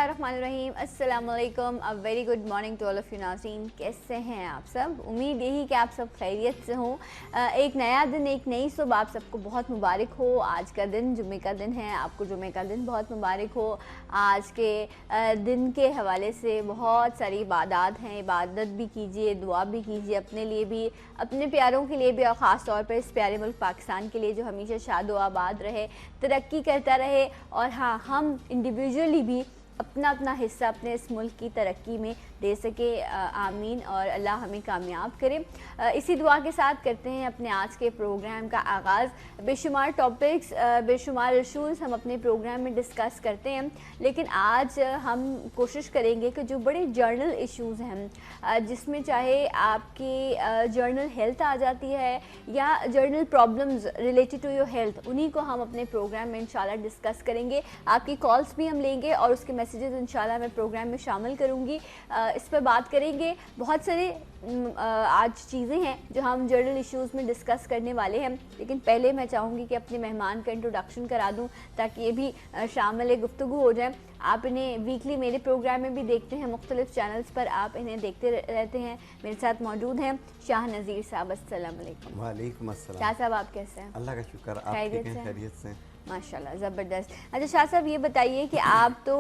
बिस्मिल्लाहिर्रहमानिर्रहीम, अस्सलाम वालेकुम, a very good morning to all of you नाज़रीन। कैसे हैं आप सब? उम्मीद यही कि आप सब खैरियत से हों। एक नया दिन, एक नई सुबह आप सबको बहुत मुबारक हो। आज का दिन जुम्मे का दिन है, आपको जुम्मे का दिन बहुत मुबारक हो। आज के दिन के हवाले से बहुत सारी इबादत हैं, इबादत भी कीजिए, दुआ भी कीजिए, अपने लिए भी, अपने प्यारों के लिए भी, और ख़ास तौर पर इस प्यारे मुल्क पाकिस्तान के लिए जो हमेशा शाद व आबाद रहे, तरक्की करता रहे। और हाँ, हम इंडिविजुअली भी अपना अपना हिस्सा अपने इस मुल्क की तरक्की में दे सके। आमीन, और अल्लाह हमें कामयाब करे। इसी दुआ के साथ करते हैं अपने आज के प्रोग्राम का आगाज़। बेशुमार टॉपिक्स, बेशुमार इशूज़ हम अपने प्रोग्राम में डिस्कस करते हैं, लेकिन आज हम कोशिश करेंगे कि जो बड़े जर्नल इशूज़ हैं, जिसमें चाहे आपकी जर्नल हेल्थ आ जाती है या general problems related to your health, उन्हीं को हम अपने प्रोग्राम में इंशाल्लाह डिस्कस करेंगे। आपकी कॉल्स भी हम लेंगे और उसके मैसेजेस इंशाल्लाह मैं प्रोग्राम में शामिल करूँगी। इस पर बात करेंगे। बहुत सारे आज चीज़ें हैं जो हम जर्नल इश्यूज़ में डिस्कस करने वाले हैं, लेकिन पहले मैं चाहूँगी कि अपने मेहमान का इंट्रोडक्शन करा दूँ ताकि ये भी शामिल गुफ्तगू हो जाए। आप इन्हें वीकली मेरे प्रोग्राम में भी देखते हैं, मुख्तलिफ चैनल्स पर आप इन्हें देखते रहते हैं। मेरे साथ मौजूद हैं शाह नज़ीर साहब। अस्सलाम वालेकुम। वालेकुम अस्सलाम। शाह साहब, आप कैसे हैं? अल्लाह का शुक्र, आप ठीक हैं? खैरियत से? माशाल्लाह, ज़बरदस्त। अच्छा शाह साहब, ये बताइए कि आप तो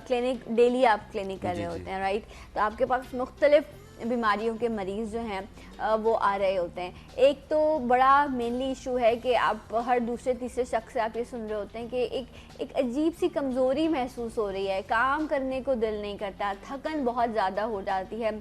क्लिनिक डेली आप क्लिनिक कर रहे होते हैं, राइट? तो आपके पास मुख्तलिफ बीमारियों के मरीज़ जो हैं वो आ रहे होते हैं। एक तो बड़ा मेनली इशू है कि आप हर दूसरे तीसरे शख्स से आप ये सुन रहे होते हैं कि एक अजीब सी कमज़ोरी महसूस हो रही है, काम करने को दिल नहीं करता, थकन बहुत ज़्यादा हो जाती है।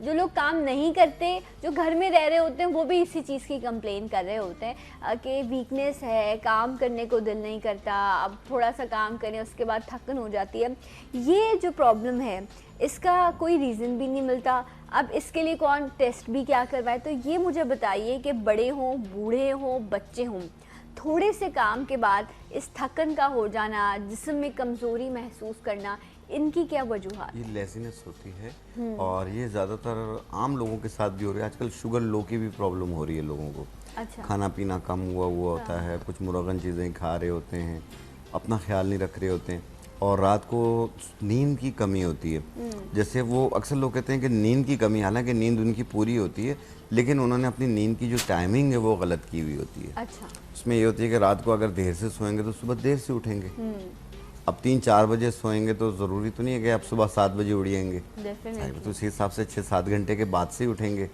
जो लोग काम नहीं करते, जो घर में रह रहे होते हैं, वो भी इसी चीज़ की कंप्लेन कर रहे होते हैं कि वीकनेस है, काम करने को दिल नहीं करता, अब थोड़ा सा काम करें उसके बाद थकन हो जाती है। ये जो प्रॉब्लम है इसका कोई रीज़न भी नहीं मिलता। अब इसके लिए कौन टेस्ट भी क्या करवाए? तो ये मुझे बताइए कि बड़े हों, बूढ़े हों, बच्चे हों, थोड़े से काम के बाद इस थकन का हो जाना, जिस्म में कमज़ोरी महसूस करना, इनकी क्या वजूहात? ये लेज़ीनेस होती है और ये ज़्यादातर आम लोगों के साथ भी हो रही है। आजकल शुगर लो की भी प्रॉब्लम हो रही है लोगों को। अच्छा। खाना पीना कम हुआ होता है, कुछ मुरगन चीज़ें खा रहे होते हैं, अपना ख्याल नहीं रख रहे होते हैं, और रात को नींद की कमी होती है। जैसे वो अक्सर लोग कहते हैं कि नींद की कमी, हालांकि नींद उनकी पूरी होती है, लेकिन उन्होंने अपनी नींद की जो टाइमिंग है वो गलत की हुई होती है। अच्छा। उसमें ये होती है कि रात को अगर देर से सोएंगे तो सुबह देर से उठेंगे। अब 3-4 बजे सोएंगे तो ज़रूरी तो नहीं है कि आप सुबह 7 बजे उड़िएंगे, तो उसी हिसाब से 6-7 घंटे के बाद से उठेंगे।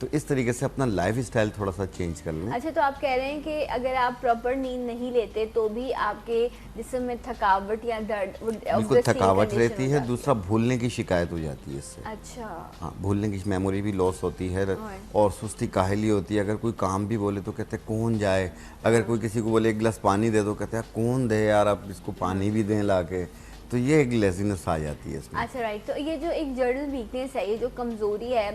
तो इस तरीके से अपना लाइफ स्टाइल थोड़ा सा चेंज कर लें। अच्छा, तो आप कह रहे हैं कि अगर आप प्रॉपर नींद नहीं लेते तो भी आपके जिस्म में थकावट या दर्द, बिल्कुल थकावट रहती है। दूसरा, भूलने की शिकायत हो जाती है इससे। अच्छा। हाँ, भूलने की मेमोरी भी लॉस होती है और सुस्ती काहली होती है। अगर कोई काम भी बोले तो कहते हैं कौन जाए, अगर कोई किसी को बोले एक गिलास पानी दे दो, कहते हैं कौन दे यार, आप इसको पानी भी दें ला के। तो ये एक लेजीनेस आ जाती है इसमें। अच्छा, राइट। तो ये जो एक जर्नल वीकनेस है, ये जो कमज़ोरी है,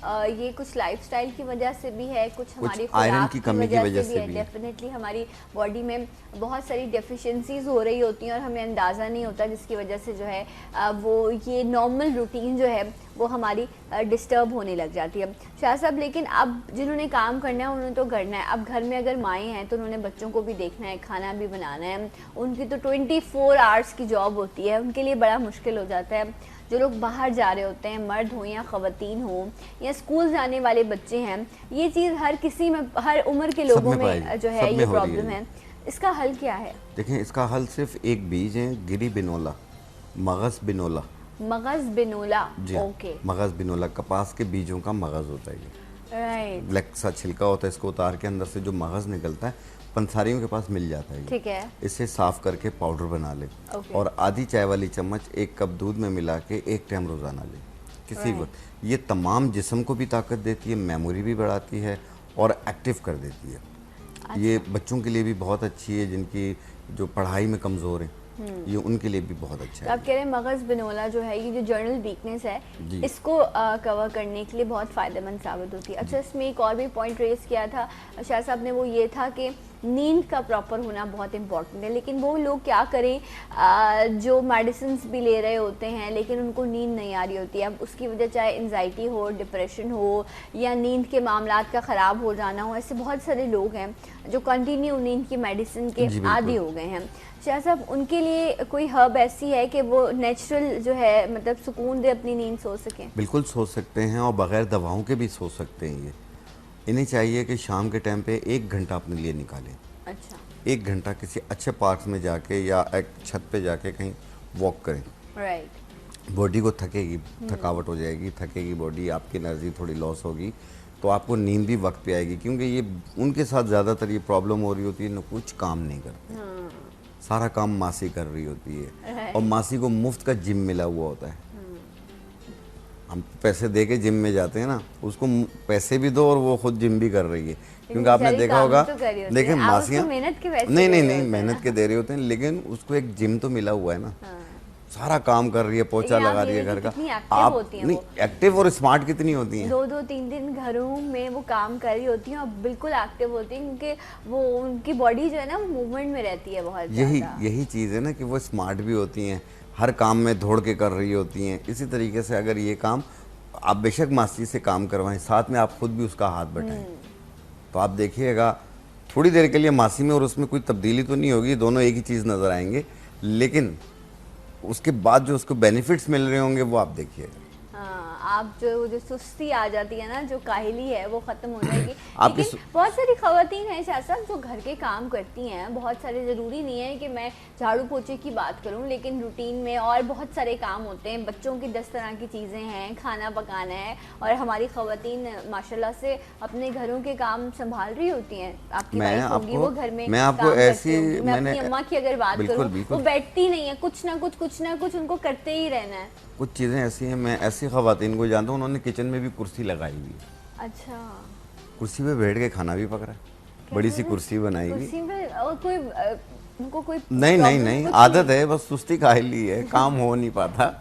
ये कुछ लाइफस्टाइल की वजह से भी है, कुछ हमारी आयरन की कमी की वजह से भी है। डेफिनेटली हमारी बॉडी में बहुत सारी डेफिशिएंसीज हो रही होती हैं और हमें अंदाज़ा नहीं होता, जिसकी वजह से जो है वो ये नॉर्मल रूटीन जो है वो हमारी डिस्टर्ब होने लग जाती है। शाह साहब, लेकिन अब जिन्होंने काम करना है उन्होंने तो करना है। अब घर में अगर माएँ हैं तो उन्होंने बच्चों को भी देखना है, खाना भी बनाना है, उनकी तो 24 आवर्स की जॉब होती है, उनके लिए बड़ा मुश्किल हो जाता है। जो लोग बाहर जा रहे होते हैं, मर्द हों या ख़वातीन हों या स्कूल जाने वाले बच्चे हैं, ये चीज़ हर किसी में, हर उम्र के लोगों में जो है ये प्रॉब्लम है। इसका हल क्या है? देखें, इसका हल सिर्फ एक बीज है, गिरी बिनोला, मगज़ बिनोला। मगज़ बिनोला, ओके। मगज़ बिनोला कपास के बीजों का मगज़ होता है ये, राइट। ब्लैक सा छिलका होता है, इसको उतार के अंदर से जो मगज़ निकलता है पंसारियों के पास मिल जाता है। ठीक है। इसे साफ़ करके पाउडर बना ले और आधी चाय वाली चम्मच 1 कप दूध में मिला के 1 टाइम रोज़ाना ले किसी वक्त। ये तमाम जिस्म को भी ताकत देती है, मेमोरी भी बढ़ाती है और एक्टिव कर देती है। अच्छा। ये बच्चों के लिए भी बहुत अच्छी है, जिनकी जो पढ़ाई में कमज़ोर हैं, ये उनके लिए भी बहुत अच्छा है। तो आप कह रहे हैं मगज़ बिनोला जो है, ये जो जर्नल वीकनेस है, इसको कवर करने के लिए बहुत फ़ायदेमंद साबित होती है। अच्छा, इसमें एक और भी पॉइंट रेस किया था शाह साहब ने, वो ये था कि नींद का प्रॉपर होना बहुत इंपॉर्टेंट है। लेकिन वो लोग क्या करें जो मेडिसिन भी ले रहे होते हैं लेकिन उनको नींद नहीं आ रही होती है। अब उसकी वजह चाहे एंजाइटी हो, डिप्रेशन हो या नींद के मामलात का ख़राब हो जाना हो, ऐसे बहुत सारे लोग हैं जो कंटिन्यू नींद की मेडिसिन के आदी हो गए हैं। शाह साहब, उनके लिए कोई हर्ब ऐसी है कि वो नेचुरल जो है मतलब सुकून दे अपनी नींद सो सकें? बिल्कुल सो सकते हैं और बग़ैर दवाओं के भी सो सकते हैं। ये इन्हें चाहिए कि शाम के टाइम पे 1 घंटा अपने लिए निकालें। अच्छा। 1 घंटा किसी अच्छे पार्क में जाके या एक छत पे जाके कहीं वॉक करें। राइट। बॉडी को थकेगी, थकावट हो जाएगी, थकेगी बॉडी, आपकी एनर्जी थोड़ी लॉस होगी, तो आपको नींद भी वक्त पे आएगी। क्योंकि ये उनके साथ ज़्यादातर ये प्रॉब्लम हो रही होती है, न कुछ काम नहीं करते, सारा काम मासी कर रही होती है और मासी को मुफ्त का जिम मिला हुआ होता है। हम पैसे दे के जिम में जाते हैं ना, उसको पैसे भी दो और वो खुद जिम भी कर रही है। क्योंकि आपने देखा होगा, देखिए मासियाँ नहीं मेहनत के दे रहे होते हैं, लेकिन उसको एक जिम तो मिला हुआ है ना। सारा काम कर रही है, पोछा लगा रही है घर का। आप नहीं एक्टिव और स्मार्ट कितनी होती हैं, 2-2 3-3 घरों में वो काम कर रही होती हैं और बिल्कुल एक्टिव होती हैं, क्योंकि वो उनकी बॉडी जो है ना मूवमेंट में रहती है बहुत। यही चीज़ है ना कि वो स्मार्ट भी होती हैं, हर काम में दौड़ के कर रही होती हैं। इसी तरीके से अगर ये काम आप बेशक मासी से काम करवाएं, साथ में आप खुद भी उसका हाथ बटाएं, तो आप देखिएगा थोड़ी देर के लिए मासी में और उसमें कोई तब्दीली तो नहीं होगी, दोनों एक ही चीज़ नज़र आएंगे, लेकिन उसके बाद जो उसको बेनिफिट्स मिल रहे होंगे वो आप देखिएगा। आप जो सुस्ती आ जाती है ना, जो काहिली है वो ख़त्म हो जाएगी। लेकिन बहुत सारी ख़वातीन हैं शाह साहब जो घर के काम करती हैं, बहुत सारे, ज़रूरी नहीं है कि मैं झाड़ू पोछे की बात करूं, लेकिन रूटीन में और बहुत सारे काम होते हैं। बच्चों की 10 तरह की चीज़ें हैं, खाना पकाना है, और हमारी ख़वातीन माशाल्लाह से अपने घरों के काम संभाल रही होती हैं। आपकी वाइफ होगी, वो घर में मैं आपको ऐसी, मैं अपनी अम्मा की अगर बात करूँ, वो बैठती नहीं है, कुछ ना कुछ उनको करते ही रहना है। कुछ चीज़ें ऐसी हैं, मैं ऐसी ख़वातीन को जानता हूँ, उन्होंने किचन में भी कुर्सी लगाई हुई है। अच्छा। कुर्सी पे बैठ के खाना भी पक रहा है, बड़ी सी कुर्सी बनाई हुई। कुर्सी पे और कोई उनको कोई नहीं आदत है, बस सुस्ती काहिली है, काम हो नहीं पाता।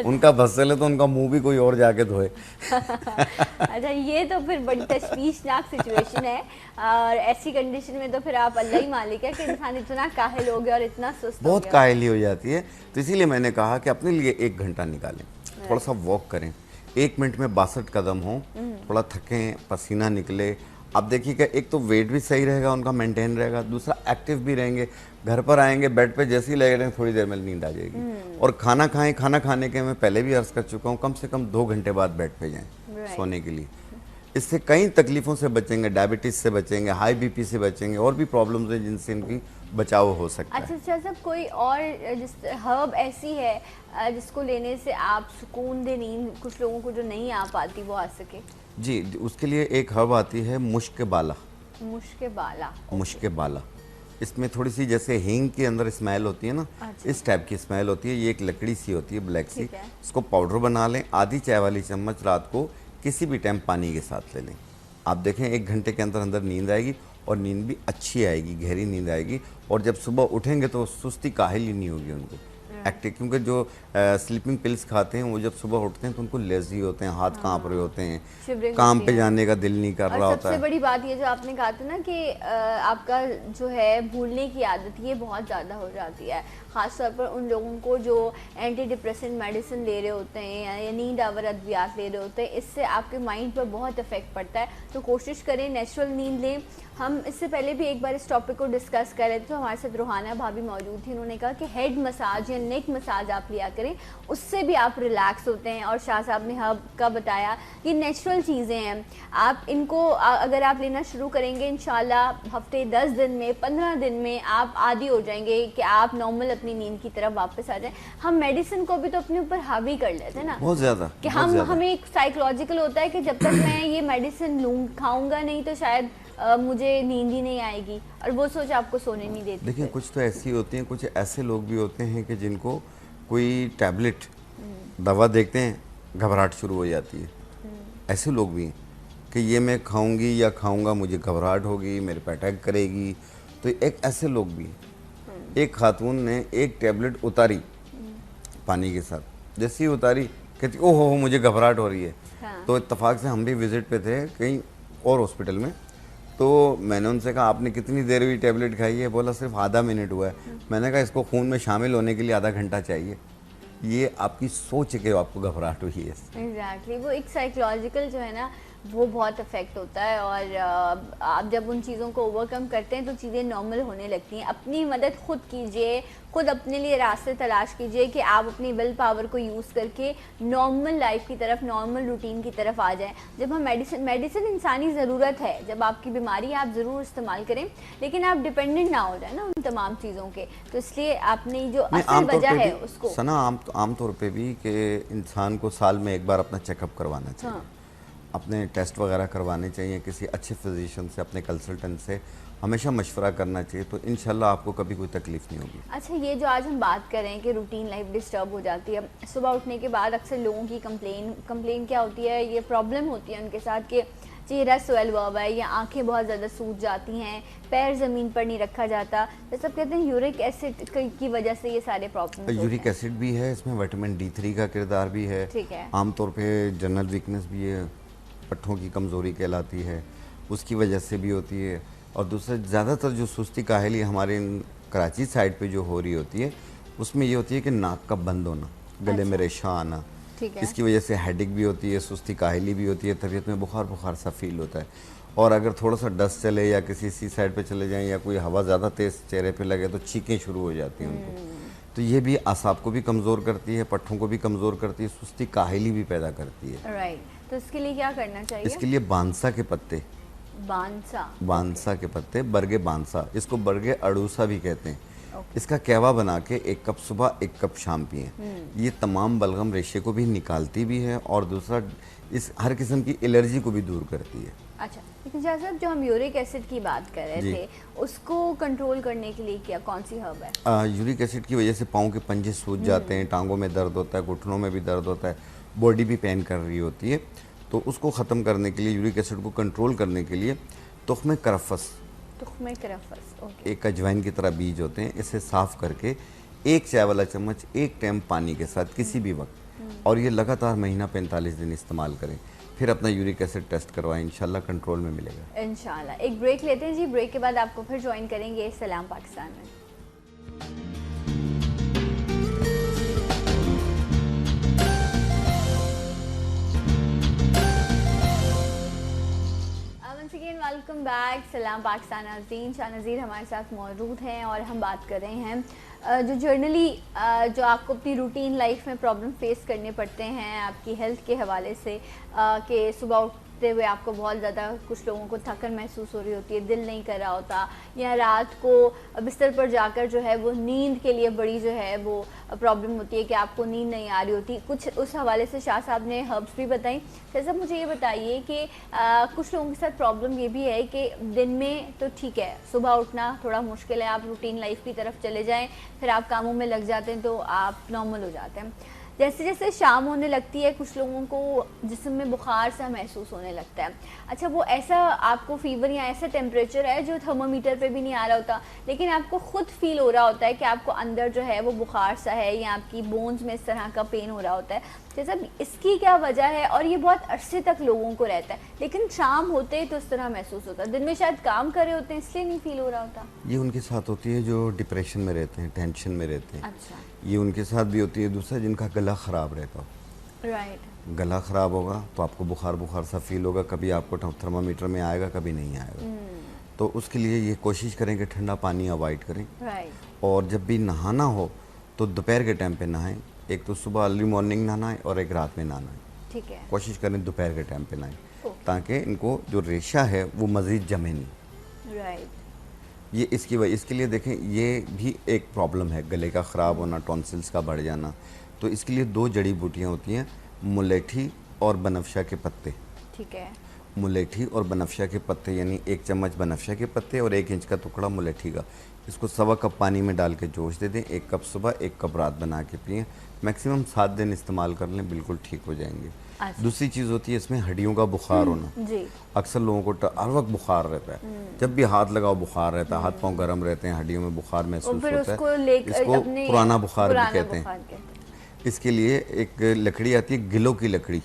उनका भसल है तो उनका मुंह भी कोई और जाके धोए। अच्छा, ये तो फिर बड़ी तशवीशनाक सिचुएशन है, और ऐसी कंडीशन में तो फिर आप अल्लाह ही मालिक है कि इंसान इतना काहिल हो गया और इतना सुस्त, बहुत काहिली हो जाती है। तो इसीलिए मैंने कहा कि अपने लिए 1 घंटा निकालें, थोड़ा सा वॉक करें, 1 मिनट में 62 कदम हो, थोड़ा थकें, पसीना निकले। आप देखिएगा, एक तो वेट भी सही रहेगा उनका, मेंटेन रहेगा, दूसरा एक्टिव भी रहेंगे। घर पर आएंगे, बेड पे जैसे ही लगे रहेंगे, थोड़ी देर में नींद आ जाएगी। और खाना खाएं, खाना खाने के मैं पहले भी अर्ज कर चुका हूँ, कम से कम 2 घंटे बाद बेड पे जाएं सोने के लिए। इससे कई तकलीफ़ों से बचेंगे, डायबिटीज़ से बचेंगे, हाई बीपी से बचेंगे, और भी प्रॉब्लम्स हैं जिनसे इनकी बचाव हो सकता है। अच्छा सब कोई और जिस हर्ब ऐसी है जिसको लेने से आप सुकून दे नींद, कुछ लोगों को जो नहीं आ पाती वो आ सके? जी, उसके लिए एक हर्ब आती है मुश्क बाला। मुश्क बाला, इसमें थोड़ी सी जैसे हींग के अंदर स्मेल होती है ना, इस टाइप की स्मेल होती है। ये एक लकड़ी सी होती है, ब्लैक सी। इसको पाउडर बना लें, आधी चाय वाली चम्मच रात को किसी भी टाइम पानी के साथ ले लें। आप देखें 1 घंटे के अंदर अंदर नींद आएगी, और नींद भी अच्छी आएगी, गहरी नींद आएगी। और जब सुबह उठेंगे तो सुस्ती काहिल ही नहीं होगी उनको, एक्टिव। क्योंकि जो स्लीपिंग पिल्स खाते हैं वो जब सुबह उठते हैं तो उनको लेजी होते हैं, हाथ कांप रहे होते हैं, काम पे जाने का दिल नहीं कर रहा होता है। सबसे बड़ी बात ये जो आपने कहा था ना कि आपका जो है भूलने की आदत, ये बहुत ज़्यादा हो जाती है, ख़ासतौर पर उन लोगों को जो एंटी डिप्रेसेंट मेडिसिन ले रहे होते हैं या नींद आवर अद्वियात ले रहे होते हैं। इससे आपके माइंड पर बहुत इफेक्ट पड़ता है। तो कोशिश करें नेचुरल नींद लें। हम इससे पहले भी एक बार इस टॉपिक को डिस्कस कर रहे थे, तो हमारे साथ रूहाना भाभी मौजूद थी। उन्होंने कहा कि हेड मसाज या नेक मसाज आप लिया करें, उससे भी आप रिलैक्स होते हैं। और शाह साहब ने हर्ब का बताया, ये नेचुरल चीज़ें हैं, आप इनको अगर आप लेना शुरू करेंगे इंशाल्लाह हफ्ते 10 दिन में, 15 दिन में आप आदी हो जाएंगे कि आप नॉर्मल अपनी नींद की तरफ वापस आ जाएं। हम मेडिसिन को भी तो अपने ऊपर हावी कर लेते हैं ना, बहुत ज़्यादा, कि हमें एक साइकोलॉजिकल होता है कि जब तक मैं ये मेडिसिन खाऊंगा नहीं तो शायद मुझे नींद ही नहीं आएगी, और वो सोच आपको सोने नहीं देती। देखिए, कुछ तो ऐसी होती हैं, कुछ ऐसे लोग भी होते हैं कि जिनको कोई टैबलेट दवा देखते हैं घबराहट शुरू हो जाती है। ऐसे लोग भी हैं कि ये मैं खाऊंगी या खाऊंगा मुझे घबराहट होगी, मेरे पे अटैक करेगी। तो एक ऐसे लोग भी हैं। एक खातून ने एक टैबलेट उतारी पानी के साथ, जैसे ही उतारी कहती ओहो मुझे घबराहट हो रही है। तो इत्तेफाक से हम भी विजिट पे थे कहीं और हॉस्पिटल में, तो मैंने उनसे कहा आपने कितनी देर हुई टैबलेट खाई है? बोला सिर्फ आधा मिनट हुआ है। मैंने कहा इसको खून में शामिल होने के लिए आधा घंटा चाहिए। ये आपकी सोच के आपको घबराहट हुई है। एग्जैक्टली वो एक साइकोलॉजिकल जो है ना वो बहुत अफेक्ट होता है, और आप जब उन चीज़ों को ओवरकम करते हैं तो चीज़ें नॉर्मल होने लगती हैं। अपनी मदद खुद कीजिए, खुद अपने लिए रास्ते तलाश कीजिए कि आप अपनी विल पावर को यूज़ करके नॉर्मल लाइफ की तरफ, नॉर्मल रूटीन की तरफ आ जाएं। जब हम मेडिसिन इंसानी ज़रूरत है, जब आपकी बीमारी है आप ज़रूर इस्तेमाल करें, लेकिन आप डिपेंडेंट ना हो जाए ना उन तमाम चीज़ों के। तो इसलिए आपने जो असल वजह है उसको सना आमतौर पे भी कि इंसान को साल में एक बार अपना चेकअप करवाना चाहिए। हाँ। अपने टेस्ट वगैरह करवाने चाहिए, किसी अच्छे फिजिशियन से, अपने कंसल्टेंट से हमेशा मशवरा करना चाहिए, तो इंशाल्लाह आपको कभी कोई तकलीफ नहीं होगी। अच्छा, ये जो आज हम बात कर रहे हैं कि रूटीन लाइफ डिस्टर्ब हो जाती है, सुबह उठने के बाद अक्सर लोगों की कंप्लेन क्या होती है, ये प्रॉब्लम होती है उनके साथ कि चेहरा स्वेल हुआ है या आंखें बहुत ज़्यादा सूज जाती हैं, पैर ज़मीन पर नहीं रखा जाता। तो सब कहते हैं यूरिक एसिड की वजह से ये सारे प्रॉब्लम। यूरिक एसिड भी है इसमें, विटामिन D3 का किरदार भी है, ठीक है। आमतौर पे जनरल वीकनेस भी है, पट्ठों की कमज़ोरी कहलाती है, उसकी वजह से भी होती है। और दूसरा ज़्यादातर जो सुस्ती काहली हमारे कराची साइड पे जो हो रही होती है, उसमें ये होती है कि नाक का बंद होना, गले में रेशा आना, इसकी वजह से हेडेक भी होती है, सुस्ती काहली भी होती है, तबीयत में बुखार सा फील होता है। और अगर थोड़ा सा डस्ट चले या किसी सी साइड पे चले जाएं या कोई हवा ज़्यादा तेज़ चेहरे पे लगे तो चीखें शुरू हो जाती हैं उनको। तो ये भी आसाब को भी कमज़ोर करती है, पट्ठों को भी कमज़ोर करती है, सुस्ती काहली भी पैदा करती है। राइट, तो इसके लिए क्या करना चाहिए? इसके लिए बांसा के पत्ते, बांसा के पत्ते, बरगे बांसा, इसको बरगे अड़ूसा भी कहते हैं। इसका कहवा बना के 1 कप सुबह 1 कप शाम पिए। ये तमाम बलगम रेशे को भी निकालती भी है और दूसरा इस हर किस्म की एलर्जी को भी दूर करती है। अच्छा, लेकिन शाह साहब जो हम यूरिक एसिड की बात कर रहे थे, उसको कंट्रोल करने के लिए क्या कौन सी हर्ब है? यूरिक एसिड की वजह से पाँव के पंजे सूज जाते हैं, टांगों में दर्द होता है, घुटनों में भी दर्द होता है, बॉडी भी पेन कर रही होती है। तो उसको ख़त्म करने के लिए, यूरिक एसिड को कंट्रोल करने के लिए तुख्मे करफस, ओके। एक अजवाइन की तरह बीज होते हैं, इसे साफ़ करके 1 चाय वाला चम्मच 1 टाइम पानी के साथ किसी भी वक्त, और ये लगातार महीना 45 दिन इस्तेमाल करें, फिर अपना यूरिक एसिड टेस्ट करवाएं, इंशाल्लाह कंट्रोल में मिलेगा। इंशाल्लाह। एक ब्रेक लेते हैं जी, ब्रेक के बाद आपको फिर ज्वाइन करेंगे सलाम पाकिस्तान में। वेलकम बैक, सलाम पाकिस्तान। नाज़रीन, शाह नज़ीर हमारे साथ मौजूद हैं और हम बात कर रहे हैं जो जर्नली जो आपको अपनी रूटीन लाइफ में प्रॉब्लम फेस करने पड़ते हैं आपकी हेल्थ के हवाले से, कि सुबह उठते हुए आपको बहुत ज़्यादा, कुछ लोगों को थकन महसूस हो रही होती है, दिल नहीं कर रहा होता, या रात को बिस्तर पर जाकर जो है वो नींद के लिए बड़ी जो है वो प्रॉब्लम होती है कि आपको नींद नहीं आ रही होती। कुछ उस हवाले से शाह साहब ने हर्ब्स भी बताई। जैसा मुझे ये बताइए कि कुछ लोगों के साथ प्रॉब्लम ये भी है कि दिन में तो ठीक है, सुबह उठना थोड़ा मुश्किल है, आप रूटीन लाइफ की तरफ चले जाएं, फिर आप कामों में लग जाते हैं तो आप नॉर्मल हो जाते हैं। जैसे जैसे शाम होने लगती है कुछ लोगों को जिस्म में बुखार सा महसूस होने लगता है। अच्छा, वो ऐसा आपको फीवर या ऐसा टेम्परेचर है जो थर्मोमीटर पे भी नहीं आ रहा होता, लेकिन आपको खुद फील हो रहा होता है कि आपको अंदर जो है वो बुखार सा है, या आपकी बोन्स में इस तरह का पेन हो रहा होता है। जैसा इसकी क्या वजह है? और ये बहुत अरसे तक लोगों को रहता है, लेकिन शाम होते ही तो इस तरह महसूस होता है, दिन में शायद काम कर रहे होते हैं इसलिए नहीं फील हो रहा होता। ये उनके साथ होती है जो डिप्रेशन में रहते हैं, टेंशन में रहते हैं। अच्छा, ये उनके साथ भी होती है। दूसरा, जिनका गला ख़राब रहता हो। राइट। गला ख़राब होगा तो आपको बुखार सा फील होगा, कभी आपको थर्मामीटर में आएगा, कभी नहीं आएगा। तो उसके लिए ये कोशिश करें कि ठंडा पानी अवॉइड करें। राइट। और जब भी नहाना हो तो दोपहर के टाइम पे नहाएं। एक तो सुबह अर्ली मॉर्निंग नहाना है और एक रात में नहाना है। ठीक है। कोशिश करें दोपहर के टाइम पे नहाएं, ताकि इनको जो रेशा है वो मज़ीद जमे नहीं। राइट। ये इसके लिए देखें, ये भी एक प्रॉब्लम है, गले का ख़राब होना, टॉन्सिल्स का बढ़ जाना। तो इसके लिए 2 जड़ी बूटियाँ होती हैं, मुलेठी और बनफशा के पत्ते। ठीक है। मुलेठी और बनफशा के पत्ते, यानी 1 चम्मच बनफशा के पत्ते और 1 इंच का टुकड़ा मुलेठी का, इसको 1.25 कप पानी में डाल के जोश दे दें। 1 कप सुबह 1 कप रात बना के पिएँ। मैक्सिमम 7 दिन इस्तेमाल कर लें, बिल्कुल ठीक हो जाएंगे। अच्छा। दूसरी चीज़ होती है इसमें हड्डियों का बुखार होना। जी। अक्सर लोगों को हर वक्त बुखार रहता है, जब भी हाथ लगाओ बुखार रहता है, हाथ पांव गर्म रहते हैं, हड्डियों में बुखार महसूस होता है। इसको पुराना बुखार भी कहते हैं। इसके लिए एक लकड़ी आती है, गिलों की लकड़ी।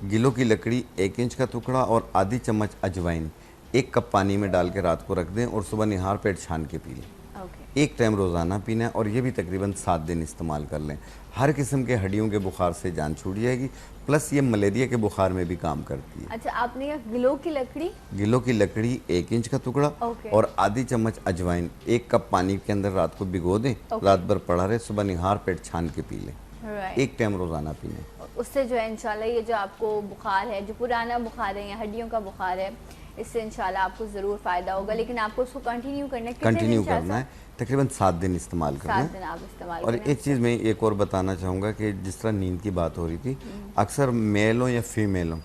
गिलों की लकड़ी, 1 इंच का टुकड़ा और आधी चम्मच अजवाइन, 1 कप पानी में डाल के रात को रख दें और सुबह निहार पेट छान के पी लें। ओके। एक टाइम रोज़ाना पीना है और ये भी तकरीबन 7 दिन इस्तेमाल कर लें। हर किस्म के हड्डियों के बुखार से जान छूट जाएगी, प्लस ये मलेरिया के बुखार में भी काम करती है। अच्छा, आपने कहा गिलो की लकड़ी? गिलो की लकड़ी 1 इंच का टुकड़ा ओके। और आधी चम्मच अजवाइन 1 कप पानी के अंदर रात को भिगो दें। रात भर पड़ा रहे, सुबह निहार पेट छान के पी लें। राइट। एक टाइम रोज़ाना पीने। उससे जो है इंशाल्लाह ये जो आपको बुखार है, जो पुराना बुखार है या हड्डियों का बुखार है, इससे इंशाल्लाह आपको ज़रूर फ़ायदा होगा। लेकिन आपको उसको कंटिन्यू करना है, कंटिन्यू करना है, तकरीबन 7 दिन इस्तेमाल करना 7 है। दिन आप इस्तेमाल और करें। एक चीज़ मैं एक और बताना चाहूँगा कि जिस तरह नींद की बात हो रही थी, अक्सर मेल हो या फीमेल हो,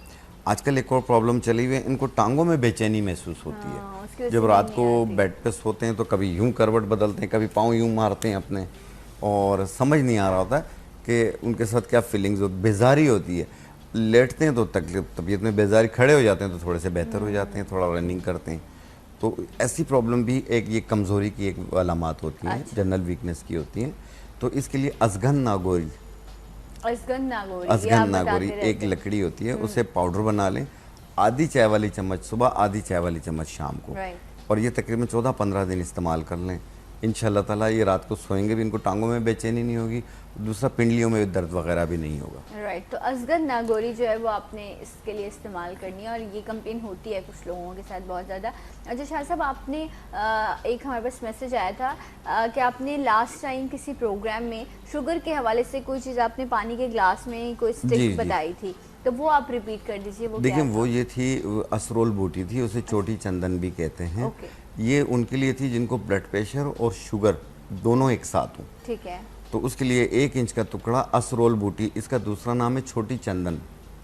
आजकल एक और प्रॉब्लम चली हुई है, इनको टांगों में बेचैनी महसूस होती उसकी है। वजह जब से रात नींद को नहीं आती। बेड पे सोते हैं तो कभी यूं करवट बदलते हैं, कभी पाँव यूं मारते हैं अपने, और समझ नहीं आ रहा होता है कि उनके साथ क्या फीलिंग्स होती, बेजारी होती है। लेटते हैं तो तबीयत में बेजारी, खड़े हो जाते हैं तो थोड़े से बेहतर हो जाते हैं, थोड़ा रनिंग करते हैं। तो ऐसी प्रॉब्लम भी एक ये कमज़ोरी की एक अलामात होती हैं, जनरल वीकनेस की होती हैं। तो इसके लिए अजगन नागोरी, अजगन नागोरी, अजगन नागोरी एक लकड़ी होती है, उसे पाउडर बना लें। आधी चाय वाली चम्मच सुबह, आधी चाय वाली चम्मच शाम को, और ये तकरीबन 14-15 दिन इस्तेमाल कर लें। इंशाल्लाह ताला ये रात को सोएंगे भी, इनको टांगों में बेचैनी नहीं होगी, दूसरा पिंडलियों में दर्द वगैरह भी नहीं होगा। राइट। तो अजगन नागोरी जो है वो आपने इसके लिए इस्तेमाल करनी है, और ये कंप्लेन होती है कुछ लोगों के साथ बहुत ज़्यादा। अच्छा शाह साहब, आपने एक हमारे पास मैसेज आया था कि आपने लास्ट टाइम किसी प्रोग्राम में शुगर के हवाले से कोई चीज़ आपने पानी के ग्लास में कोई स्टिक बताई थी, तो वो आप रिपीट कर दीजिए। वो देखिए, वो ये थी असरोल बूटी थी, उसे चोटी चंदन भी कहते हैं। ये उनके लिए थी जिनको ब्लड प्रेशर और शुगर दोनों एक साथ हो। ठीक है। तो उसके लिए 1 इंच का टुकड़ा असरोल बूटी, इसका दूसरा नाम है छोटी चंदन।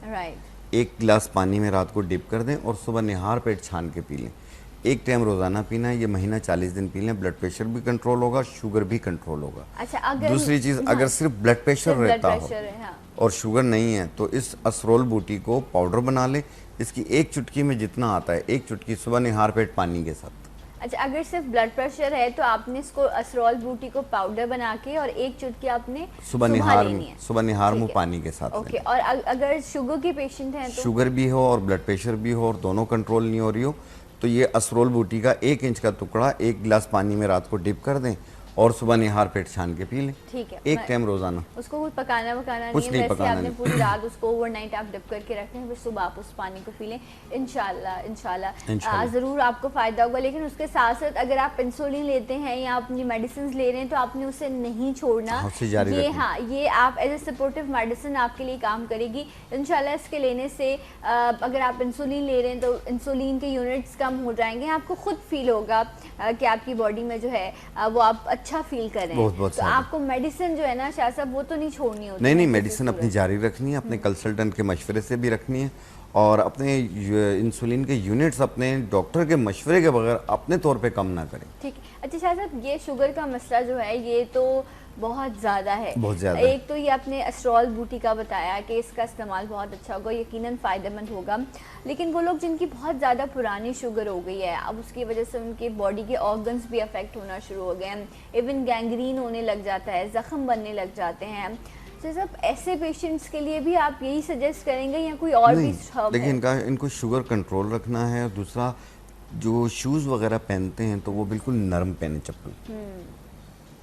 राइट। 1 गिलास पानी में रात को डिप कर दें और सुबह निहार पेट छान के पी लें। एक टाइम रोज़ाना पीना है, ये महीना 40 दिन पी लें। ब्लड प्रेशर भी कंट्रोल होगा, शुगर भी कंट्रोल होगा। अच्छा, अगर दूसरी चीज़, अगर सिर्फ ब्लड प्रेशर रहता हो हाँ, और शुगर नहीं है, तो इस असरोल बूटी को पाउडर बना लें। इसकी 1 चुटकी में जितना आता है, 1 चुटकी सुबह निहार पेट पानी के साथ। अच्छा, अगर सिर्फ ब्लड प्रेशर है तो आपने इसको असरोल बूटी को पाउडर बना के और 1 चुटकी आपने सुबह निहार मुँह पानी के साथ। ओके। और अगर शुगर के पेशेंट हैं तो? शुगर भी हो और ब्लड प्रेशर भी हो और दोनों कंट्रोल नहीं हो रही हो, तो ये असरोल बूटी का 1 इंच का टुकड़ा 1 गिलास पानी में रात को डिप कर दें और सुबह निहार पेट छान के पी लें। ठीक है। एक टाइम रोजाना। उसको कुछ पकाना वकाना कुछ नहीं पकाना, आपने पूरी रात उसको ओवरनाइट आप डिप करके रखें, फिर सुबह आप उस पानी को पी लें। इंशाल्लाह ज़रूर आपको फ़ायदा होगा। लेकिन उसके साथ साथ अगर आप इंसुलिन लेते हैं या अपनी मेडिसिन ले रहे हैं तो आपने उसे नहीं छोड़ना। ये आप एज ए सपोर्टिव मेडिसिन आपके लिए काम करेगी इंशाल्लाह। इसके लेने से अगर आप इंसुलिन ले रहे हैं तो इंसुलिन के यूनिट्स कम हो जाएंगे, आपको खुद फील होगा कि आपकी बॉडी में जो है वो आप अच्छा फील कर रहे हैं। तो आपको मेडिसिन जो है ना शाह साहब, वो तो नहीं छोड़नी होती। नहीं, मेडिसिन अपनी जारी रखनी है, अपने कंसल्टेंट के मशवरे से भी रखनी है, और अपने इंसुलिन के यूनिट्स अपने डॉक्टर के मशवरे के बगैर अपने तौर पे कम ना करें। ठीक है। अच्छा शाह साहब, ये शुगर का मसला जो है ये तो बहुत ज़्यादा है, बहुत ज़्यादा। एक तो ये आपने असरोल बूटी का बताया कि इसका इस्तेमाल बहुत अच्छा होगा, यकीनन फ़ायदेमंद होगा। लेकिन वो लोग जिनकी बहुत ज़्यादा पुरानी शुगर हो गई है, अब उसकी वजह से उनके बॉडी के ऑर्गन्स भी अफेक्ट होना शुरू हो गए हैं, इवन गैंग्रीन होने लग जाता है, ज़ख्म बनने लग जाते हैं। तो सब ऐसे पेशेंट्स के लिए भी आप यही सजेस्ट करेंगे या कोई और भी? देखिए, इनको शुगर कंट्रोल रखना है, और दूसरा जो शूज़ वगैरह पहनते हैं तो वो बिल्कुल नरम पहने चप्पल,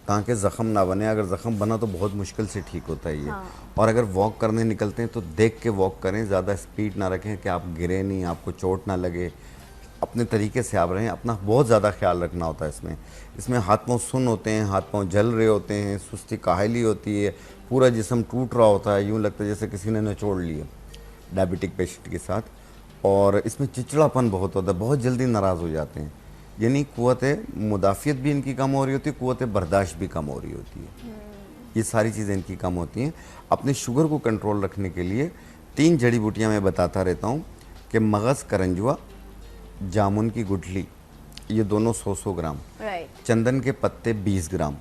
ताकि ज़ख़म ना बने। अगर ज़ख़म बना तो बहुत मुश्किल से ठीक होता है ये। और अगर वॉक करने निकलते हैं तो देख के वॉक करें, ज़्यादा स्पीड ना रखें कि आप गिरे नहीं, आपको चोट ना लगे। अपने तरीके से आप रहें, अपना बहुत ज़्यादा ख्याल रखना होता है इसमें हाथ पाँव सुन्न होते हैं, हाथ पाँव जल रहे होते हैं, सुस्ती काहली होती है, पूरा जिस्म टूट रहा होता है, यूँ लगता है जैसे किसी ने निचोड़ लिया डायबिटिक पेशेंट के साथ। और इसमें चिड़चिड़ापन बहुत होता है, बहुत जल्दी नाराज़ हो जाते हैं, यानी क़ुव्वत मुदाफ़ियत भी इनकी कम हो रही होती है, क़ुव्वत बर्दाश्त भी कम हो रही होती है। ये सारी चीज़ें इनकी कम होती हैं। अपने शुगर को कंट्रोल रखने के लिए 3 जड़ी बूटियाँ मैं बताता रहता हूँ कि मगज़ करंजुआ, जामुन की गुठली, ये दोनों 100-100 ग्राम, चंदन के पत्ते 20 ग्राम,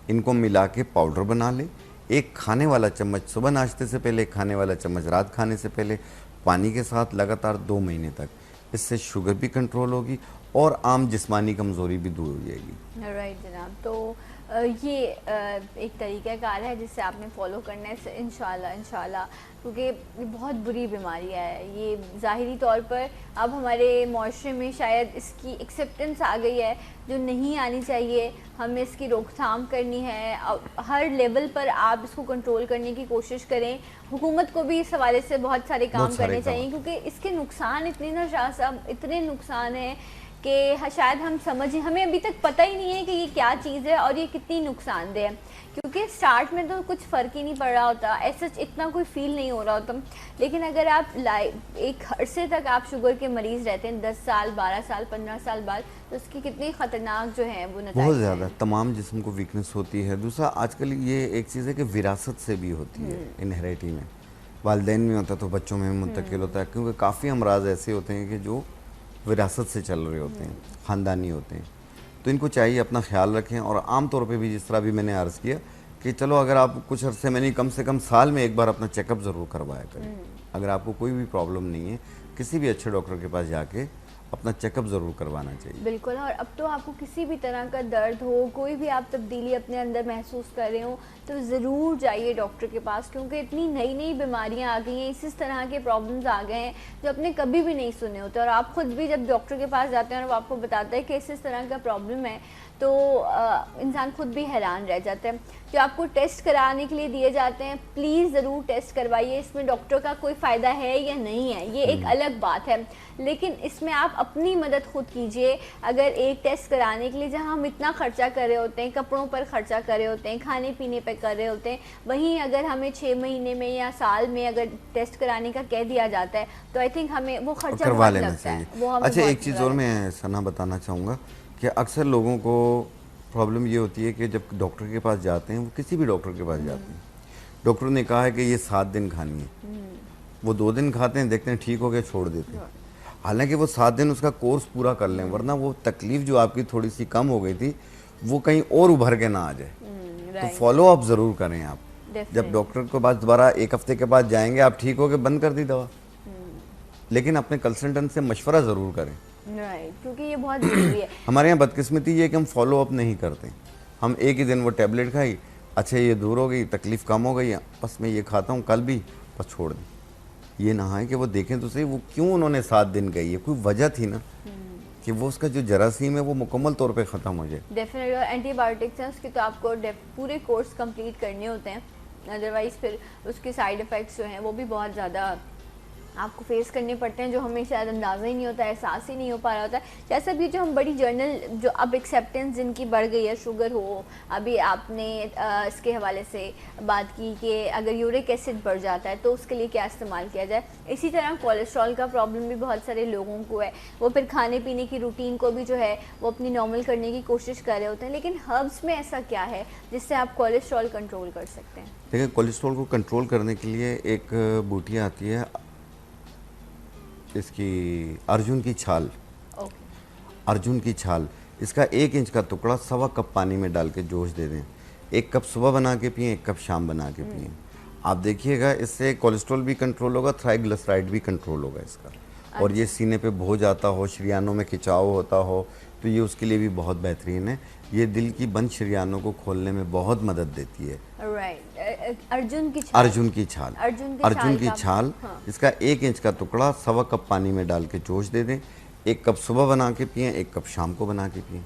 इनको मिला के पाउडर बना लें। 1 खाने वाला चम्मच सुबह नाश्ते से पहले, 1 खाने वाला चम्मच रात खाने से पहले, पानी के साथ लगातार 2 महीने तक। इससे शुगर भी कंट्रोल होगी और आम जिस्मानी कमज़ोरी भी दूर हो जाएगी। राइट जनाब। तो ये एक तरीक़ाकार है जिससे आपने फॉलो करना है इंशाल्लाह इंशाल्लाह, क्योंकि ये बहुत बुरी बीमारी है। ये ज़ाहिरी तौर पर अब हमारे माशरे में शायद इसकी एक्सेप्टेंस आ गई है जो नहीं आनी चाहिए। हमें इसकी रोकथाम करनी है, हर लेवल पर आप इसको कंट्रोल करने की कोशिश करें। हुकूमत को भी इस हवाले से बहुत सारे काम करने चाहिए, क्योंकि इसके नुकसान इतने ना शाह साहब, इतने नुकसान हैं कि शायद हम हमें अभी तक पता ही नहीं है कि ये क्या चीज़ है और ये कितनी नुकसानदेह है। क्योंकि स्टार्ट में तो कुछ फ़र्क ही नहीं पड़ रहा होता, ऐसा इतना कोई फील नहीं हो रहा होता, लेकिन अगर आप एक अरसे तक आप शुगर के मरीज़ रहते हैं 10 साल 12 साल 15 साल बाद, तो उसकी कितनी ख़तरनाक जो है वो नतीजे बहुत ज़्यादा तमाम जिस्म को वीकनेस होती है। दूसरा आजकल ये एक चीज़ है कि विरासत से भी होती है, इनहेरिटी में, वालिदैन में होता है तो बच्चों में मुंतकिल होता है, क्योंकि काफ़ी अमराज ऐसे होते हैं कि जो विरासत से चल रहे होते हैं, ख़ानदानी होते हैं। तो इनको चाहिए अपना ख्याल रखें। और आम तौर पे भी जिस तरह भी मैंने अर्ज़ किया कि चलो अगर आप कुछ अरसे में नहीं, कम से कम साल में एक बार अपना चेकअप ज़रूर करवाया करें। अगर आपको कोई भी प्रॉब्लम नहीं है, किसी भी अच्छे डॉक्टर के पास जाके अपना चेकअप ज़रूर करवाना चाहिए। बिल्कुल। और अब तो आपको किसी भी तरह का दर्द हो, कोई भी आप तब्दीली अपने अंदर महसूस कर रहे हो, तो ज़रूर जाइए डॉक्टर के पास, क्योंकि इतनी नई नई बीमारियां आ गई हैं, इस तरह के प्रॉब्लम्स आ गए हैं जो आपने कभी भी नहीं सुने होते। और आप ख़ुद भी जब डॉक्टर के पास जाते हैं और वो आपको बताता है कि इस तरह का प्रॉब्लम है, तो इंसान खुद भी हैरान रह जाता है। जो आपको टेस्ट कराने के लिए दिए जाते हैं, प्लीज़ ज़रूर टेस्ट करवाइए। इसमें डॉक्टर का कोई फ़ायदा है या नहीं है, ये एक अलग बात है, लेकिन इसमें आप अपनी मदद खुद कीजिए। अगर एक टेस्ट कराने के लिए जहाँ हम इतना ख़र्चा कर रहे होते हैं, कपड़ों पर ख़र्चा कर रहे होते हैं, खाने पीने पर कर रहे होते हैं, वहीं अगर हमें 6 महीने में या साल में अगर टेस्ट कराने का कह दिया जाता है, तो आई थिंक हमें वो खर्चा करवा बहुत लेना लगता है। चाहिए। अच्छा, एक चीज़ और मैं सना बताना चाहूँगा कि अक्सर लोगों को प्रॉब्लम ये होती है कि जब डॉक्टर के पास जाते हैं, वो किसी भी डॉक्टर के पास जाते हैं, डॉक्टर ने कहा है कि ये 7 दिन खानी है, वो 2 दिन खाते हैं, देखते हैं ठीक हो गया, छोड़ देते हैं। हालांकि वो 7 दिन उसका कोर्स पूरा कर लें, वरना वो तकलीफ जो आपकी थोड़ी सी कम हो गई थी वो कहीं और उभर के ना आ जाए। तो फॉलो अप ज़रूर करें आप। जब डॉक्टर के पास दोबारा 1 हफ्ते के बाद जाएंगे, आप ठीक हो गए, बंद कर दी दवा, लेकिन अपने कंसल्टेंट से मशवरा ज़रूर करें। क्योंकि ये बहुत ज़रूरी है। हमारे यहाँ बदकिस्मती ये है कि हम फॉलो अप नहीं करते। हम एक ही दिन वो टैबलेट खाई, अच्छा ये दूर हो गई, तकलीफ़ कम हो गई, बस मैं ये खाता हूँ कल भी, बस छोड़ दी। ये ना है कि वो देखें तो सही वो क्यों उन्होंने 7 दिन कही है, कोई वजह थी ना कि वो उसका जो जरासीम है वो मुकम्मल तौर पे ख़त्म हो जाए। डेफिनेटली। और एंटीबायोटिक्स हैं उसके तो आपको पूरे कोर्स कंप्लीट करने होते हैं, अदरवाइज़ फिर उसके साइड इफ़ेक्ट्स जो हैं वो भी बहुत ज़्यादा आपको फेस करने पड़ते हैं, जो हमें शायद अंदाज़ा ही नहीं होता, एहसास ही नहीं हो पा रहा होता है। जैसा भी जो हम बड़ी जर्नल जो अब एक्सेप्टेंस जिनकी बढ़ गई है, शुगर हो, अभी आपने इसके हवाले से बात की कि अगर यूरिक एसिड बढ़ जाता है तो उसके लिए क्या इस्तेमाल किया जाए। इसी तरह कोलेस्ट्रॉल का प्रॉब्लम भी बहुत सारे लोगों को है, वो फिर खाने पीने की रूटीन को भी जो है वो अपनी नॉर्मल करने की कोशिश कर रहे होते हैं। लेकिन हर्ब्स में ऐसा क्या है जिससे आप कोलेस्ट्रॉल कंट्रोल कर सकते हैं? देखिए, कोलेस्ट्रॉल को कंट्रोल करने के लिए एक बूटियाँ आती है, इसकी अर्जुन की छाल। अर्जुन की छाल, इसका 1 इंच का टुकड़ा 1.25 कप पानी में डाल के जोश दे दें। 1 कप सुबह बना के पिएं, 1 कप शाम बना के पिएं। आप देखिएगा इससे कोलेस्ट्रॉल भी कंट्रोल होगा, ट्राइग्लिसराइड भी कंट्रोल होगा इसका। और ये सीने पे बोझ आता हो, शरियानों में खिंचाव होता हो, तो ये उसके लिए भी बहुत बेहतरीन है। ये दिल की बंद शरियानों को खोलने में बहुत मदद देती है। अर्जुन की छाल। अर्जुन की छाल, अर्जुन की छाल, इसका 1 इंच का टुकड़ा 1.25 कप पानी में डाल के जोश दे दें। 1 कप सुबह बना के पिएं, 1 कप शाम को बना के पिएं।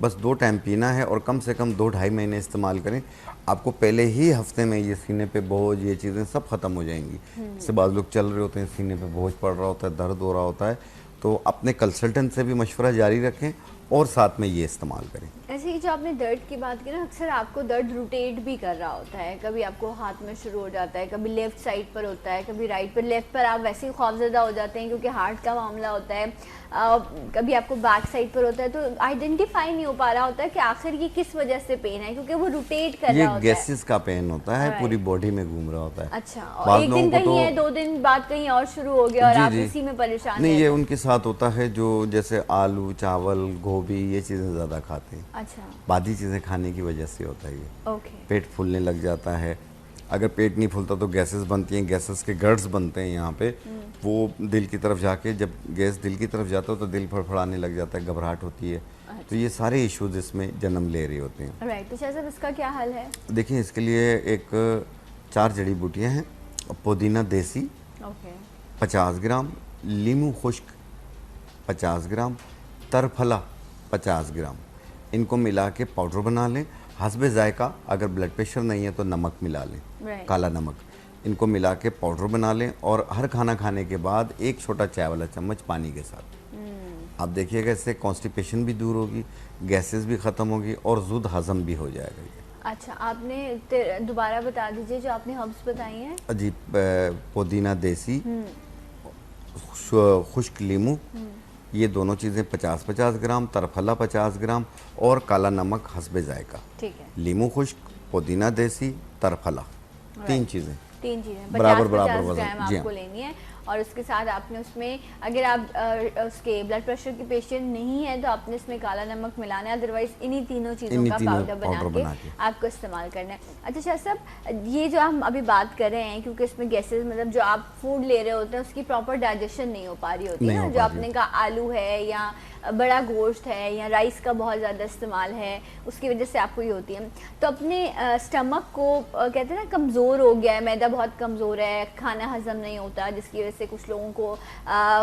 बस 2 टाइम पीना है और कम से कम 2-2.5 महीने इस्तेमाल करें। आपको पहले ही हफ्ते में ये सीने पे बोझ, ये चीज़ें सब ख़त्म हो जाएंगी। इससे बाद लोग चल रहे होते हैं, सीने पे बोझ पड़ रहा होता है, दर्द हो रहा होता है, तो अपने कंसल्टेंट से भी मशवरा जारी रखें और साथ में ये इस्तेमाल करें। ऐसे ही जो आपने दर्द की बात की ना, अक्सर आपको दर्द रोटेट भी कर रहा होता है, कभी आपको हाथ में शुरू हो जाता है, कभी लेफ़्ट साइड पर होता है, कभी राइट पर। लेफ़्ट पर आप वैसे ही खौफज़दा हो जाते हैं क्योंकि हार्ट का मामला होता है, कभी आपको बैक साइड पर होता है, तो आइडेंटिफाई नहीं हो पा रहा होता है कि आखिर ये किस वजह से पेन है, क्योंकि वो रोटेट कर रहा होता है। ये गैसेस का पेन होता है, पूरी बॉडी में घूम रहा होता है। अच्छा, और एक दिन कहीं है, 2 दिन बाद कहीं और शुरू हो गया और आप इसी में परेशान नहीं, ये उनके साथ होता है जो जैसे आलू, चावल, गोभी, ये चीज़ें ज़्यादा खाते हैं। अच्छा, बादी चीज़ें खाने की वजह से होता है ये। पेट फूलने लग जाता है। अगर पेट नहीं फूलता तो गैसेस बनती हैं, गैसेस के गर्ड्स बनते हैं यहाँ पे, वो दिल की तरफ जाके, जब गैस दिल की तरफ जाता है तो दिल फड़फड़ाने लग जाता है, घबराहट होती है। तो ये सारे इश्यूज इसमें जन्म ले रहे होते हैं। राइट, तो शाह साहब इसका क्या हल है? देखिए, इसके लिए एक 4 जड़ी बूटियाँ हैं। पुदीना देसी ओके 50 ग्राम, लीमू खुश्क 50 ग्राम, तरफला 50 ग्राम, इनको मिला के पाउडर बना लें। हस्बे जायका, अगर ब्लड प्रेशर नहीं है तो नमक मिला लें, राइट काला नमक, इनको मिला के पाउडर बना लें और हर खाना खाने के बाद 1 छोटा चाय वाला चम्मच पानी के साथ आप देखिएगा, इससे कॉन्स्टिपेशन भी दूर होगी, गैसेस भी ख़त्म होगी और जुद हज़म भी हो जाएगा ये। अच्छा, आपने दोबारा बता दीजिए जो आपने हर्ब्स बताई हैं। जी, पुदीना देसी, खुश्क लीमू, ये दोनों चीज़ें 50-50 ग्राम, तरफला 50 ग्राम और काला नमक हस्बे जायका। ठीक है, लीमू खुश्क, पुदीना देसी, तरफला, 3 चीज़ें तीन चीज़ें बराबर 50 वजन। ग्राम जी आपको हाँ। लेनी है। और उसके साथ आपने उसमें, अगर आप उसके ब्लड प्रेशर के पेशेंट नहीं है तो आपने इसमें काला नमक मिलाना है, अदरवाइज इन्हीं तीनों चीज़ों का पाउडर बना के आपको इस्तेमाल करना है। अच्छा शाह साहब, ये जो हम अभी बात कर रहे हैं, क्योंकि इसमें गैसेस, मतलब जो आप फूड ले रहे होते हैं उसकी प्रॉपर डाइजेशन नहीं हो पा रही होती है ना, जो आपने कहा आलू है या बड़ा गोश्त है या राइस का बहुत ज़्यादा इस्तेमाल है, उसकी वजह से आपको ये होती है। तो अपने स्टमक को कहते हैं ना कमज़ोर हो गया है, मैदा बहुत कमज़ोर है, खाना हज़म नहीं होता, जिसकी वजह से कुछ लोगों को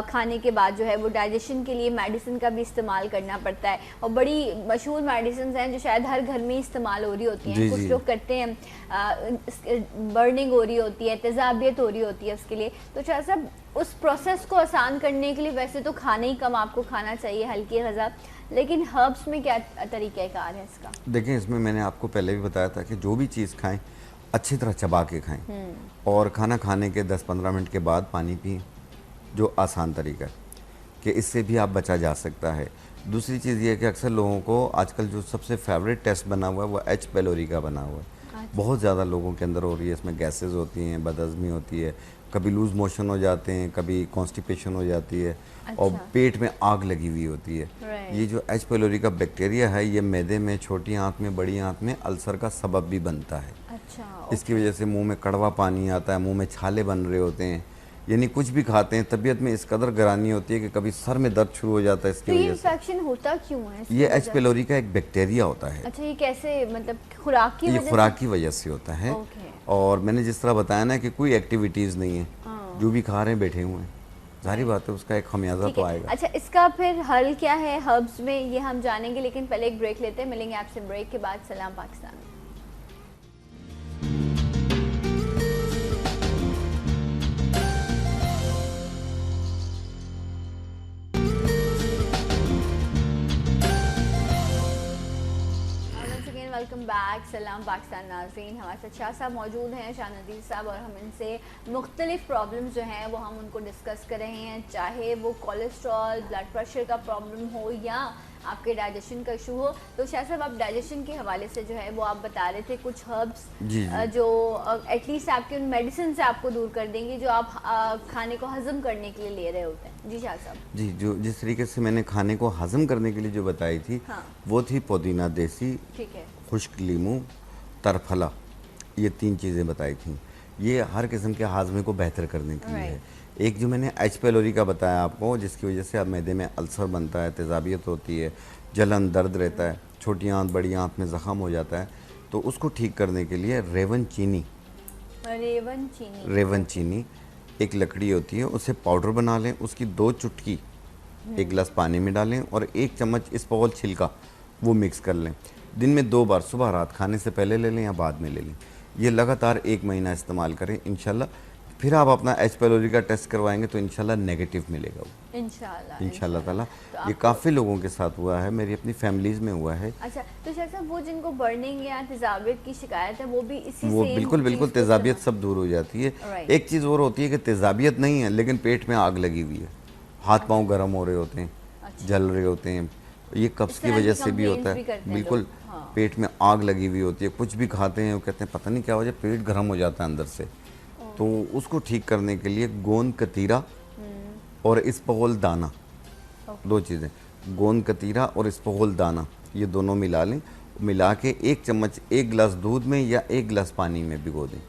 खाने के बाद जो है वो डाइजेशन के लिए मेडिसिन का भी इस्तेमाल करना पड़ता है। और बड़ी मशहूर मेडिसिन हैं जो शायद हर घर में इस्तेमाल हो रही होती हैं, कुछ लोग करते हैं, बर्निंग हो रही होती है, तेज़ाबियत हो रही होती है उसके लिए। तो शाह साहब, उस प्रोसेस को आसान करने के लिए वैसे तो खाना ही कम आपको खाना चाहिए, हल्की ग़िज़ा, लेकिन हर्ब्स में क्या तरीक़ाकार है इसका? देखिए, इसमें मैंने आपको पहले भी बताया था कि जो भी चीज़ खाएं अच्छी तरह चबा के खाएं और खाना खाने के 10-15 मिनट के बाद पानी पिएं, जो आसान तरीका है कि इससे भी आप बचा जा सकता है। दूसरी चीज़ ये है कि अक्सर लोगों को आजकल जो सबसे फेवरेट टेस्ट बना हुआ है वो H. pylori का बना हुआ है। बहुत ज़्यादा लोगों के अंदर हो रही है, इसमें गैसेस होती हैं, बदहज़मी होती है, कभी लूज़ मोशन हो जाते हैं, कभी कॉन्स्टिपेशन हो जाती है और पेट में आग लगी हुई होती है। ये जो H. pylori का बैक्टीरिया है, ये मैदे में, छोटी आंत में, बड़ी आंत में अल्सर का सबब भी बनता है। इसकी वजह से मुंह में कड़वा पानी आता है, मुंह में छाले बन रहे होते हैं, यानी कुछ भी खाते हैं तबीयत में इस कदर गरानी होती है कि कभी सर में दर्द शुरू हो जाता है। इसकी तो ये वजह से इन्फेक्शन होता क्यों है? ये H. pylori का एक बैक्टीरिया होता है। अच्छा, ये कैसे, मतलब खुराक की ये वजह खुराक की वजह से होता है। और मैंने जिस तरह बताया ना कि कोई एक्टिविटीज़ नहीं है, जो भी खा रहे हैं बैठे हुए हैं, जाहिर बात है उसका एक खमियाजा तो आएगा। अच्छा, इसका फिर हल क्या है हर्ब्स में, ये हम जानेंगे, लेकिन पहले एक ब्रेक लेते हैं। मिलेंगे आपसे ब्रेक के बाद। सलाम पाकिस्तान। Welcome back. सलाम पाकिस्तान नाज़रीन, हमारे साथ शाह साहब मौजूद हैं, शाह नदीर साहब, और हम इनसे मुख्तलिफ प्रॉब्लम्स जो हैं वो हम उनको डिस्कस कर रहे हैं, चाहे वो कोलेस्ट्रॉल, ब्लड प्रेशर का प्रॉब्लम हो या आपके डाइजेशन का इशू हो। तो शाह साहब, आप डाइजेशन के हवाले से जो है वो आप बता रहे थे कुछ हर्ब्स जो एटलीस्ट आपके उन मेडिसिन से आपको दूर कर देंगे जो आप खाने को हज़म करने के लिए ले रहे होते हैं। जी शाह साहब। जी, जो जिस तरीके से मैंने खाने को हज़म करने के लिए जो बताई थी, वो थी पुदीना देसी, ठीक है, खुश्क लीमू, तरफला, ये 3 चीज़ें बताई थी। ये हर किस्म के हाजमे को बेहतर करने के लिए है। एक जो मैंने H. pylori का बताया आपको, जिसकी वजह से अब मैदे में अल्सर बनता है, तेज़ाबियत होती है, जलन, दर्द रहता है, छोटी आंत बड़ी आंत में ज़ख़म हो जाता है, तो उसको ठीक करने के लिए रेवन चीनी एक लकड़ी होती है, उससे पाउडर बना लें, उसकी 2 चुटकी 1 गिलास पानी में डालें और 1 चम्मच इसबगोल छिलका वो मिक्स कर लें। दिन में 2 बार, सुबह रात, खाने से पहले ले लें या बाद में ले लें। ये लगातार 1 महीना इस्तेमाल करें इंशाल्लाह। फिर आप अपना H. pylori का टेस्ट करवाएंगे तो इंशाल्लाह नेगेटिव मिलेगा वो, इंशाल्लाह ताला। तो ये काफ़ी लोगों के साथ हुआ है, मेरी अपनी फैमिलीज़ में हुआ है। अच्छा, तो शाह साहब, वो जिनको बर्निंग या तेज़ाबियत की शिकायत है वो भी इसी वो बिल्कुल तेज़ाबियत सब दूर हो जाती है। एक चीज़ और होती है कि तेज़ाबियत नहीं है लेकिन पेट में आग लगी हुई है, हाथ पाँव गर्म हो रहे होते हैं, जल रहे होते हैं, ये कब्ज़ की वजह से भी होता है। बिल्कुल, पेट में आग लगी हुई होती है, कुछ भी खाते हैं वो कहते हैं पता नहीं क्या हो जाए, पेट गर्म हो जाता है अंदर से। तो उसको ठीक करने के लिए गोंद कतीरा और इसबगोल दाना, 2 चीज़ें, गोंद कतीरा और इसबगोल दाना, ये दोनों मिला लें। मिला के 1 चम्मच 1 गिलास दूध में या 1 गिलास पानी में भिगो दें।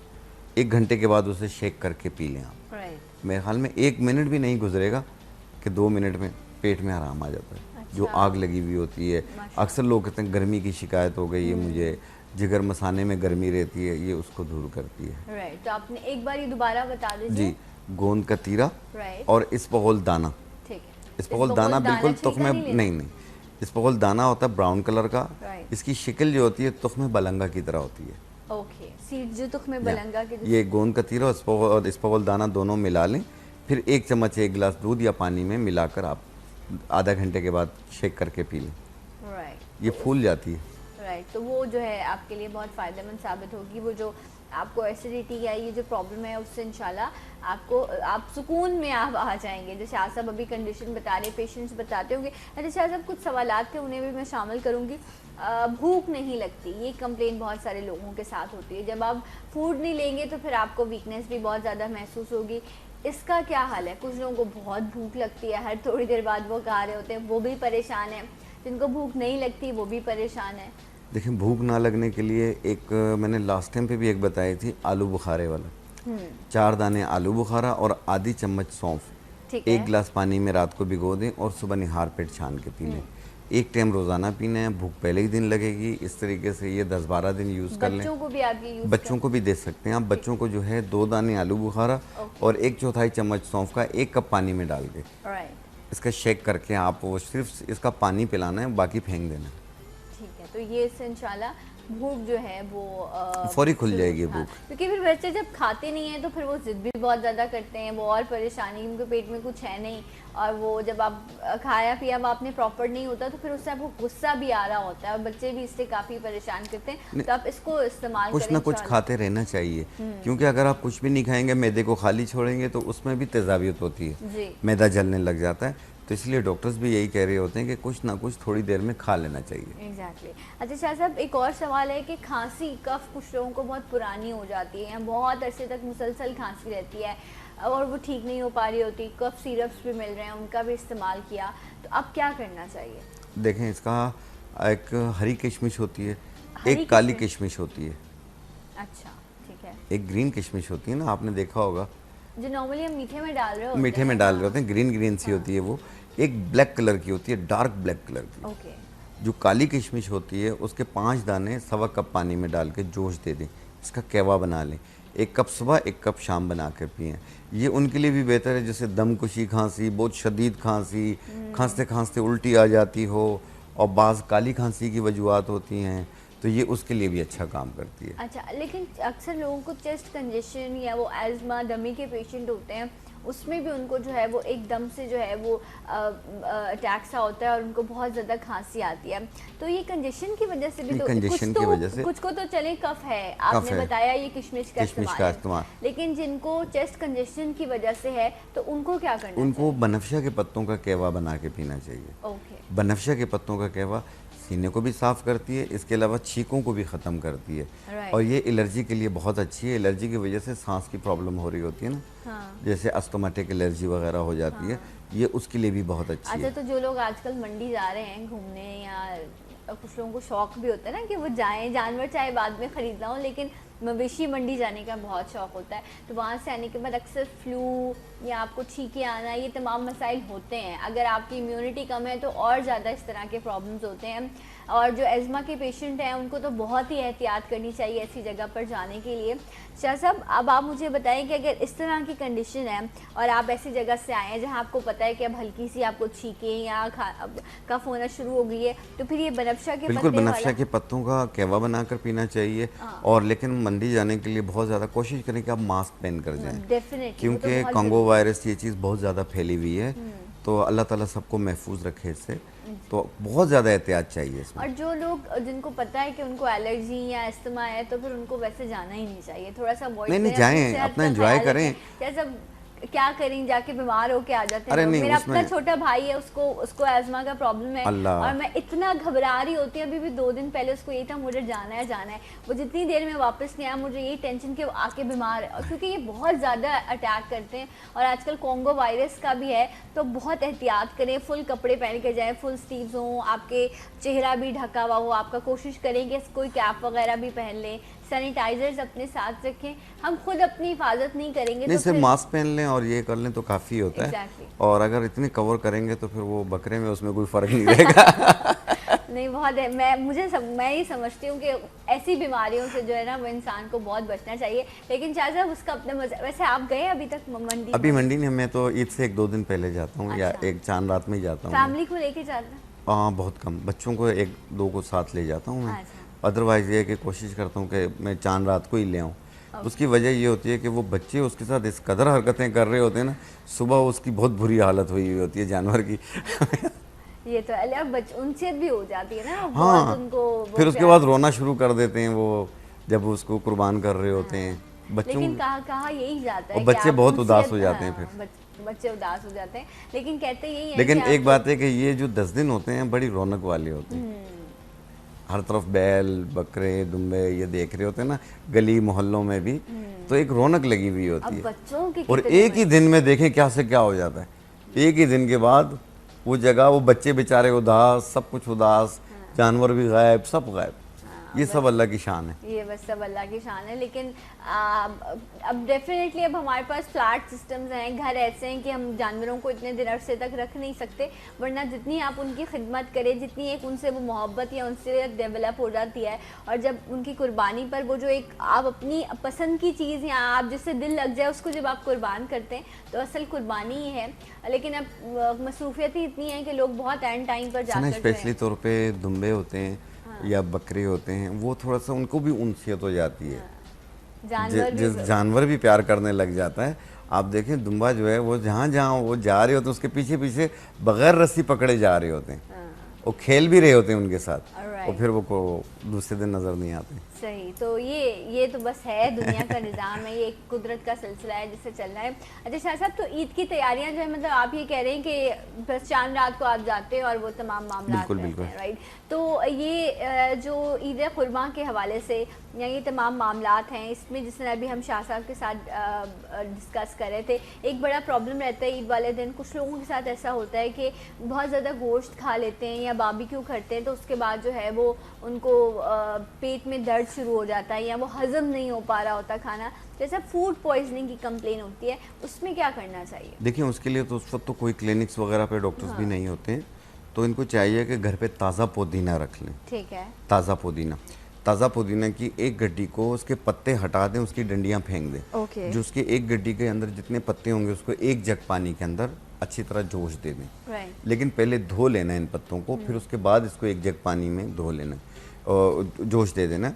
1 घंटे के बाद उसे शेक करके पी लें आप। मेरे ख्याल में 1 मिनट भी नहीं गुजरेगा कि 2 मिनट में पेट में आराम आ जाता है। जो आग लगी हुई होती है। अक्सर लोग कहते हैं गर्मी की शिकायत हो गई है मुझे, जिगर मसाने में गर्मी रहती है, ये उसको दूर करती है। राइट, तो आपने एक बार ये दोबारा बता दीजिए। जी, गोंद कतीरा राइट, और इसबगोल दाना। ठीक है। इसबगोल दाना बिल्कुल तुख्मे नहीं, इसबगोल दाना होता है ब्राउन कलर का। इसकी शक्ल जो होती है तुख्मे बलंगा की तरह होती है। ओके, सीड जो तुख्मे बलंगा के। ये गोंद कतीरा और इसबगोल दाना दोनों मिला लें, फिर 1 चम्मच 1 गिलास दूध या पानी में मिलाकर आप आधा घंटे के बाद शेक करके पी लें। राइट, ये फूल जाती है। राइट, तो वो जो है आपके लिए बहुत फ़ायदेमंद साबित होगी। वो जो आपको एसिडिटी या ये जो प्रॉब्लम है उससे इंशाल्लाह आप सुकून में आप आ जाएंगे। जैसे आप सब अभी कंडीशन बता रहे, पेशेंट्स बताते होंगे। जैसे आज सब कुछ सवालात थे, उन्हें भी मैं शामिल करूँगी। भूख नहीं लगती, ये कंप्लेन बहुत सारे लोगों के साथ होती है। जब आप फूड नहीं लेंगे तो फिर आपको वीकनेस भी बहुत ज़्यादा महसूस होगी। इसका क्या हाल है? कुछ लोगों को बहुत भूख लगती है, हर थोड़ी देर बाद वो खा रहे होते हैं, वो भी परेशान है। जिनको भूख नहीं लगती वो भी परेशान है। देखिए, भूख ना लगने के लिए एक मैंने लास्ट टाइम पे भी एक बताई थी, आलू बुखारे वाला। 4 दाने आलू बुखारा और आधी चम्मच सौंफ 1 गिलास पानी में रात को भिगो दें और सुबह निहार पेट छान के पी लें। 1 टाइम रोज़ाना पीना है। भूख पहले ही दिन लगेगी। इस तरीके से ये 10-12 दिन यूज़ कर लें। बच्चों को भी आप ये यूज़ बच्चों को भी दे सकते हैं आप। बच्चों को जो है 2 दाने आलू बुखारा और 1/4 चम्मच सौंफ का 1 कप पानी में डाल के इसका शेक करके आप वो सिर्फ इसका पानी पिलाना है, बाकी फेंक देना है। ठीक है, तो ये इससे इंशाल्लाह भूख जो है वो फौरी खुल जाएगी भूख। क्योंकि फिर बच्चे जब खाते नहीं हैं तो फिर वो जिद भी बहुत ज़्यादा करते हैं, वो और परेशानी, उनके पेट में कुछ है नहीं। और वो जब आप खाया पिया आपने प्रॉपर नहीं होता तो फिर उससे आपको गुस्सा भी आ रहा होता है और बच्चे भी इससे काफ़ी परेशान करते हैं। तो आप इसको इस्तेमाल कुछ ना कुछ खाते रहना चाहिए, क्योंकि अगर आप कुछ भी नहीं खाएंगे, मैदे को खाली छोड़ेंगे तो उसमें भी तेजाबियत होती है, मैदा जलने लग जाता है। तो इसलिए डॉक्टर्स भी यही कह रहे होते हैं कि कुछ ना कुछ थोड़ी देर में खा लेना चाहिए। एग्जैक्टली। अच्छा शाह साहब, एक और सवाल है कि खांसी कफ कुछ लोगों को बहुत पुरानी हो जाती है या बहुत अरसे तक मुसलसल खांसी रहती है और वो ठीक नहीं हो पा रही होती, कफ सिरप्स भी मिल रहे हैं, उनका भी इस्तेमाल किया, तो अब क्या करना चाहिए? देखें, इसका एक हरी किशमिश होती है, एक काली किशमिश होती है। अच्छा, ठीक है। एक ग्रीन किशमिश होती है ना, आपने देखा होगा, जो नॉर्मली हम मीठे में डाल रहे होते हैं। मीठे में डाल रहे होते हैं, ग्रीन ग्रीन सी होती है वो। एक ब्लैक कलर की होती है, डार्क ब्लैक कलर की। ओके। जो काली किशमिश होती है उसके 5 दाने 1.25 कप पानी में डाल के जोश दे दें, इसका कहवा बना लें। 1 कप सुबह 1 कप शाम बना कर पिएँ। ये उनके लिए भी बेहतर है जैसे दमकुशी खांसी, बहुत शदीद खांसी, खांसते खांसते उल्टी आ जाती हो और बाज़ काली खांसी की वजूहत होती हैं, तो ये उसके लिए भी अच्छा काम करती है। अच्छा, लेकिन अक्सर लोगों को चेस्ट कंजेशन या वो एज़मा दमे के पेशेंट होते हैं, उसमें भी उनको जो है वो एकदम से जो है वो अटैक सा होता है और उनको बहुत ज़्यादा खांसी आती है। तो ये कंजेशन की वजह से भी तो कुछ को तो चले कफ है, आपने बताया ये किशमिश का इस्तेमाल, लेकिन जिनको चेस्ट कंजेशन की वजह से है तो उनको क्या करना? उनको बनफशा के पत्तों का कहवा बना के पीना चाहिए। ओके। बनफशा के पत्तों का कहवा सीने को भी साफ़ करती है, इसके अलावा छींकों को भी ख़त्म करती है। और ये एलर्जी के लिए बहुत अच्छी है। एलर्जी की वजह से सांस की प्रॉब्लम हो रही होती है ना, जैसे अस्थमाटिक एलर्जी वगैरह हो जाती है, ये उसके लिए भी बहुत अच्छी है। अच्छा, तो जो लोग आजकल मंडी जा रहे हैं घूमने, या कुछ लोगों को शौक भी होता है ना कि वो जाएं, जानवर चाहे बाद में ख़रीदना हो, लेकिन मवेशी मंडी जाने का बहुत शौक़ होता है, तो वहाँ से आने के बाद अक्सर फ्लू या आपको छींके आना, ये तमाम मसाइल होते हैं। अगर आपकी इम्यूनिटी कम है तो और ज़्यादा इस तरह के प्रॉब्लम्स होते हैं। और जो एज़मा के पेशेंट हैं उनको तो बहुत ही एहतियात करनी चाहिए ऐसी जगह पर जाने के लिए। शाह साहब, अब आप मुझे बताएं कि अगर इस तरह की कंडीशन है और आप ऐसी जगह से आए हैं जहाँ आपको पता है कि अब हल्की सी आपको छींके या कफ होना शुरू हो गई है, तो फिर ये बनफशा के बिल्कुल बनफशा के पत्तों का कहवा बनाकर पीना चाहिए। और लेकिन मंडी जाने के लिए बहुत ज़्यादा कोशिश करें कि आप मास्क पहन कर जाएं, डेफिनेटली, क्योंकि कांगो वायरस ये चीज़ बहुत ज़्यादा फैली हुई है। तो अल्लाह ताला सबको महफूज रखे इससे, तो बहुत ज़्यादा एहतियात चाहिए इसमें। और जो लोग जिनको पता है कि उनको एलर्जी या अस्थमा है तो फिर उनको वैसे जाना ही नहीं चाहिए, थोड़ा सा अवॉइड करें। नहीं जाएं, अपना एंजॉय करें। जैसे क्या करें, जाके बीमार होके आ जाते हैं। मेरा अपना छोटा भाई है, उसको एज़मा का प्रॉब्लम है और मैं इतना घबरा रही होती हूँ। अभी भी 2 दिन पहले उसको यही था मुझे जाना है। वो जितनी देर में वापस नहीं आया, मुझे यही टेंशन कि वो आके बीमार है, और क्योंकि ये बहुत ज़्यादा अटैक करते हैं और आजकल कॉन्गो वायरस का भी है, तो बहुत एहतियात करें। फुल कपड़े पहन के जाएँ, फुल स्लीव्स हों, आपके चेहरा भी ढका हुआ हो, आपका कोशिश करें कि कोई कैप वगैरह भी पहन लें सैनिटाइजर्स अपने साथ रखें। हम खुद अपनी हिफाजत नहीं करेंगे नहीं, तो सिर्फ फिर मास्क पहन लें और ये कर लें तो काफ़ी होता है। Exactly. और अगर इतने कवर करेंगे तो फिर वो बकरे में उसमें कोई फ़र्क नहीं रहेगा। नहीं बहुत है। मैं ये समझती हूँ कि ऐसी बीमारियों से जो है ना वो इंसान को बहुत बचना चाहिए, लेकिन चाहे साहब उसका अपना मजा। वैसे आप गए अभी तक मंडी? अभी मंडी में मैं तो ईद से 1-2 दिन पहले जाता हूँ या अच्छा। एक चांद रात में ही जाता हूँ। फैमिली को लेके जाते हैं? हाँ, बहुत कम, बच्चों को 1-2 को साथ ले जाता हूँ मैं। अच्छा। अदरवाइज़ ये है कि कोशिश करता हूँ कि मैं चांद रात को ही ले आऊँ। उसकी वजह ये होती है कि वो बच्चे उसके साथ इस कदर हरकतें कर रहे होते हैं ना, सुबह उसकी बहुत बुरी हालत हुई हुई होती है जानवर की। ये तो उनसे भी हो जाती है ना, हाँ, बहुत उनको फिर उसके बाद रोना शुरू कर देते हैं वो जब उसको कुर्बान कर रहे होते हैं बच्चों। लेकिन कहा यही जाता है और कि बच्चे आप बहुत उदास उनसे- हो जाते हैं हाँ, फिर। बच्चे उदास हो जाते हैं, लेकिन कहते यही है लेकिन कि एक आप- बात है कि ये जो 10 दिन होते हैं बड़ी रौनक वाले होते हैं। हर तरफ बैल बकरे दुम्बे ये देख रहे होते हैं ना, गली मोहल्लों में भी, तो एक रौनक लगी हुई होती अब है। बच्चों के और कितने एक ही दिन में देखें क्या से क्या हो जाता है। एक ही दिन के बाद वो जगह, वो बच्चे बेचारे उदास, सब कुछ उदास, जानवर भी गायब, सब गायब। ये सब अल्लाह की शान है। ये बस सब अल्लाह की शान है। लेकिन अब डेफिनेटली अब हमारे पास फ्लैट सिस्टम्स हैं, घर ऐसे हैं कि हम जानवरों को इतने दिन अरसे तक रख नहीं सकते, वरना जितनी आप उनकी खिदमत करें, जितनी एक उनसे वो मोहब्बत या उनसे डेवलप हो जाती है, और जब उनकी कुर्बानी पर वो जो एक आप अपनी पसंद की चीज़ या आप जिससे दिल लग जाए उसको जब आप कुर्बान करते हैं तो असल कुर्बानी ही है। लेकिन अब मसरूफियत ही इतनी है कि लोग बहुत एंड टाइम पर जाकर स्पेशली तौर पे दुम्बे होते हैं या बकरे होते हैं, वो थोड़ा सा उनको भी उनसियत हो जाती है। जानवर भी प्यार करने लग जाता है। आप देखें दुम्बा जो है वो जहाँ जहाँ वो जा रहे होते हैं उसके पीछे पीछे बगैर रस्सी पकड़े जा रहे होते हैं, वो खेल भी रहे होते हैं उनके साथ, और फिर वो को दूसरे दिन नज़र नहीं आते। सही। तो ये तो बस है दुनिया का निज़ाम है, ये एक कुदरत का सिलसिला है जिससे चल रहा है। अच्छा शाह साहब, तो ईद की तैयारियां जो है, मतलब आप ये कह रहे हैं कि बस चांद रात को आप जाते हैं और वो तमाम मामला रहते हैं, राइट? तो ये जो ईद कुर्बान के हवाले से या ये तमाम मामलात हैं, इसमें जिस तरह अभी हम शाह साहब के साथ डिस्कस कर रहे थे, एक बड़ा प्रॉब्लम रहता है ईद वाले दिन। कुछ लोगों के साथ ऐसा होता है कि बहुत ज़्यादा गोश्त खा लेते हैं या बारबेक्यू करते हैं, तो उसके बाद जो है वो उनको पेट में दर्द शुरू हो जाता है या वो हज़म नहीं हो पा रहा होता खाना, जैसा फूड पॉइजनिंग की कंप्लेन होती है, उसमें क्या करना चाहिए? देखिए, उसके लिए तो उस वक्त तो कोई क्लिनिक्स वगैरह पे डॉक्टर्स भी नहीं होते हैं, तो इनको चाहिए कि घर पे ताज़ा पुदीना रख लें। ठीक है। ताज़ा पुदीना की एक गड्डी को उसके पत्ते हटा दें, उसकी डंडियाँ फेंक दें। जो उसके एक गड्डी के अंदर जितने पत्ते होंगे उसको एक जग पानी के अंदर अच्छी तरह जोश दे दें। लेकिन पहले धो लेना इन पत्तों को, फिर उसके बाद इसको एक जग पानी में धो लेना, जोश दे देना।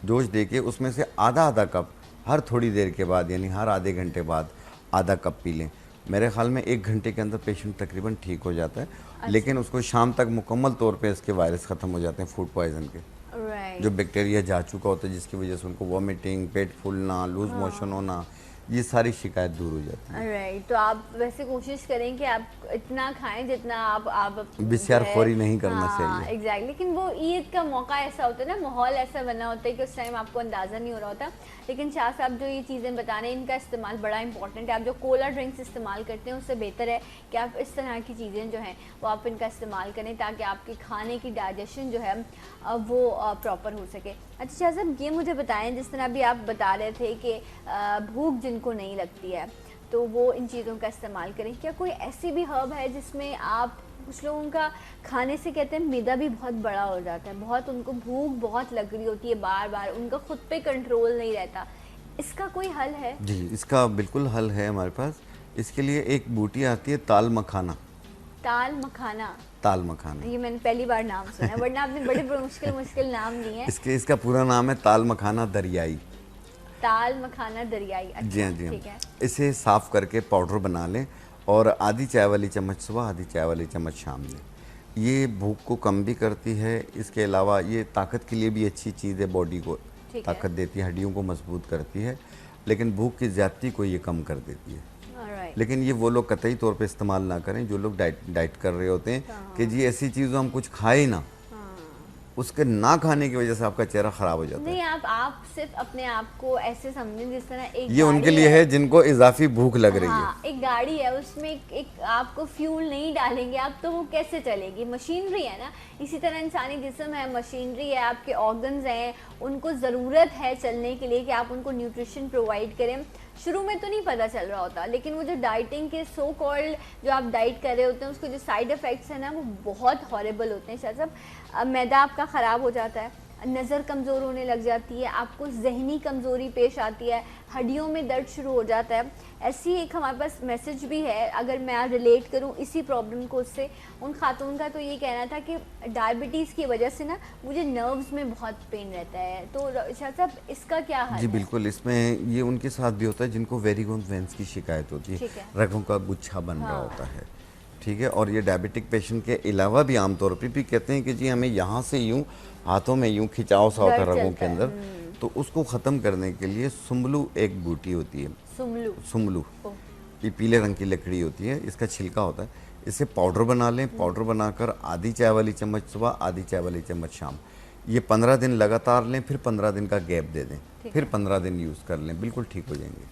जोश दे के उसमें से आधा कप हर थोड़ी देर के बाद, यानी हर आधे घंटे बाद आधा कप पी लें। मेरे ख्याल में 1 घंटे के अंदर पेशेंट तकरीबन ठीक हो जाता है। अच्छा। लेकिन उसको शाम तक मुकम्मल तौर पे इसके वायरस ख़त्म हो जाते हैं, फूड पॉइजन के। जो बैक्टीरिया जा चुका होता है जिसकी वजह से उनको वॉमिटिंग, पेट फूलना, लूज मोशन होना, ये सारी शिकायत दूर हो जाती है। राइट। तो आप वैसे कोशिश करें कि आप इतना खाएं जितना आप बिस्यारखोरी नहीं करना चाहिए। एग्जैक्टली। लेकिन वो ईद का मौका ऐसा होता है ना, माहौल ऐसा बना होता है कि उस टाइम आपको अंदाज़ा नहीं हो रहा होता। लेकिन शाह साहब जो ये चीज़ें बता रहे हैं, इनका इस्तेमाल बड़ा इंपॉर्टेंट है। आप जो कोला ड्रिंक्स इस्तेमाल करते हैं उससे बेहतर है कि आप इस तरह की चीज़ें जो हैं वो आप इनका इस्तेमाल करें, ताकि आपके खाने की डाइजेशन जो है वो प्रॉपर हो सके। अच्छा शाह साहब, ये मुझे बताएं, जिस तरह भी आप बता रहे थे कि भूख जिनको नहीं लगती है तो वो इन चीज़ों का इस्तेमाल करें, क्या कोई ऐसी भी हर्ब है जिसमें आप, कुछ लोगों का खाने से कहते हैं मैदा भी बहुत बड़ा हो जाता है, बहुत उनको भूख बहुत लग रही होती है बार बार, उनका खुद पे कंट्रोल नहीं रहता, इसका कोई हल है? जी, इसका बिल्कुल हल है हमारे पास। इसके लिए एक बूटी आती है ताल मखाना। ताल मखाना? ताल मखाना, ये मैंने पहली बार नाम सुना, वरना आपने बड़े मुश्किल नाम दिए हैं। इसका पूरा नाम है ताल मखाना दरियाई। ताल मखाना दरियाई। अच्छा, जी हाँ, जी ठीक है। इसे साफ़ करके पाउडर बना लें और आधी चाय वाली चम्मच सुबह, आधी चाय वाली चम्मच शाम लें। ये भूख को कम भी करती है, इसके अलावा ये ताकत के लिए भी अच्छी चीज़ है, बॉडी को ताकत देती है, हड्डियों को मजबूत करती है, लेकिन भूख की ज़्यादती को ये कम कर देती है। लेकिन ये वो लोग कतई तौर पे इस्तेमाल ना करें जो लोग डाइट कर रहे होते हैं कि जी ऐसी चीज़ों हम कुछ खाए ना, उसके ना खाने की वजह से आपका चेहरा खराब हो जाता है। नहीं, आप सिर्फ अपने आप को ऐसे समझें जिस तरह एक ये उनके लिए है जिनको इजाफी भूख लग रही है। हाँ, एक गाड़ी है, उसमें एक आपको फ्यूल नहीं डालेंगे आप तो वो कैसे चलेगी? मशीनरी है ना, इसी तरह इंसानी जिस्म है, मशीनरी है, आपके ऑर्गन्स हैं, उनको ज़रूरत है चलने के लिए कि आप उनको न्यूट्रिशन प्रोवाइड करें। शुरू में तो नहीं पता चल रहा होता, लेकिन वो जो डाइटिंग के सो कॉल्ड जो आप डाइट कर रहे होते हैं उसके जो साइड इफ़ेक्ट्स हैं ना वो बहुत हॉरेबल होते हैं। शाह साहब, मैदा आपका ख़राब हो जाता है, नज़र कमज़ोर होने लग जाती है, आपको जहनी कमज़ोरी पेश आती है, हड्डियों में दर्द शुरू हो जाता है। ऐसी एक हमारे पास मैसेज भी है, अगर मैं रिलेट करूं इसी प्रॉब्लम को उससे, उन खातून का तो ये कहना था कि डायबिटीज़ की वजह से ना मुझे नर्व्स में बहुत पेन रहता है। तो शाह साहब इसका क्या हाल जी है? बिल्कुल, इसमें ये उनके साथ भी होता है जिनको वेरिकोज वेन्स की शिकायत होती है, ठीक है। रगों का गुच्छा बन रहा हाँ। होता है, ठीक है। और ये डायबिटिक पेशेंट के अलावा भी आमतौर पर भी कहते हैं कि जी हमें यहाँ से यूँ हाथों में यूँ खिंचाव सा होता है दर्द रगों चलता के है। अंदर, तो उसको ख़त्म करने के लिए सुम्बलू एक बूटी होती है। सुमलू। सुम्बलू, ओह, ये पीले रंग की लकड़ी होती है, इसका छिलका होता है। इसे पाउडर बना लें, पाउडर बनाकर आधी चाय वाली चम्मच सुबह, आधी चाय वाली चम्मच शाम, ये 15 दिन लगातार लें, फिर 15 दिन का गैप दे दें, ठीक फिर है। 15 दिन यूज़ कर लें, बिल्कुल ठीक हो जाएंगे।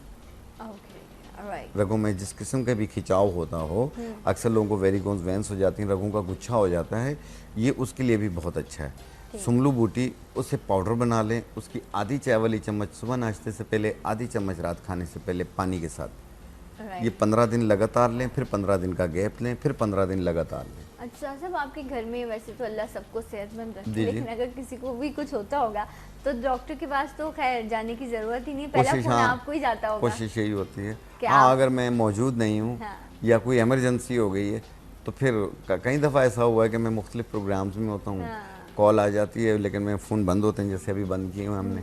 Okay, alright. रगों में जिस किस्म का भी खिंचाव होता हो, अक्सर लोगों को वेरिकोज वेन्स हो जाती हैं, रगों का गुच्छा हो जाता है, ये उसके लिए भी बहुत अच्छा है। सुमलू बूटी, उससे पाउडर बना लें, उसकी आधी चाय वाली चम्मच सुबह नाश्ते से पहले, आधी चम्मच रात खाने से पहले पानी के साथ, ये 15 दिन लगातार लें, फिर 15 दिन का गैप लें, फिर 15 दिन लगातार लें। अच्छा साहब, आपके घर में वैसे तो अल्लाह सबको सेहतमंद रखे, जी, जी। लेकिन अगर किसी को भी कुछ होता होगा तो डॉक्टर के पास तो खैर जाने की ज़रूरत ही नहीं, पहला कोशिश, फ़ोन हाँ, आपको ही जाता होगा। कोशिश यही होती है। क्या हाँ, आप- अगर मैं मौजूद नहीं हूँ हाँ। या कोई इमरजेंसी हो गई है तो फिर कई दफ़ा ऐसा हुआ है कि मैं मुख्तलिफ प्रोग्राम्स में होता हूँ, हाँ। कॉल आ जाती है लेकिन मैं फ़ोन बंद होते हैं, जैसे अभी बंद किए हुए हमने,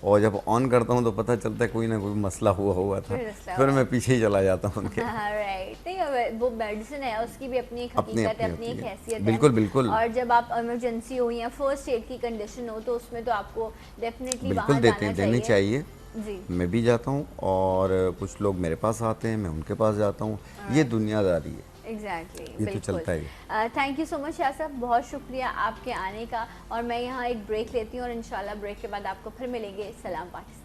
और जब ऑन करता हूँ तो पता चलता है कोई ना कोई मसला हुआ था, फिर मसला फिर हुआ। मैं पीछे ही चला जाता हूँ उनके। हाँ, राइट। नहीं, अब वो मेडिसिन है, उसकी भी अपनी एक अपनी हकीकत है, अपनी अपनी होती एक है। हैसियत है। बिल्कुल, बिल्कुल। और जब आप इमरजेंसी हो या फर्स्ट एड की कंडीशन हो तो उसमें तो आपको डेफिनेटली बिल्कुल वहाँ देने जाना चाहिए। जी। मैं भी जाता हूँ और कुछ लोग मेरे पास आते हैं, मैं उनके पास जाता हूँ, ये दुनियादारी है, एग्जैक्टली, ये तो बिल्कुल। चलता है। Thank you so much Shah साहब, बहुत शुक्रिया आपके आने का। और मैं यहाँ एक ब्रेक लेती हूँ और इंशाल्लाह ब्रेक के बाद आपको फिर मिलेंगे। सलाम पाकिस्तान।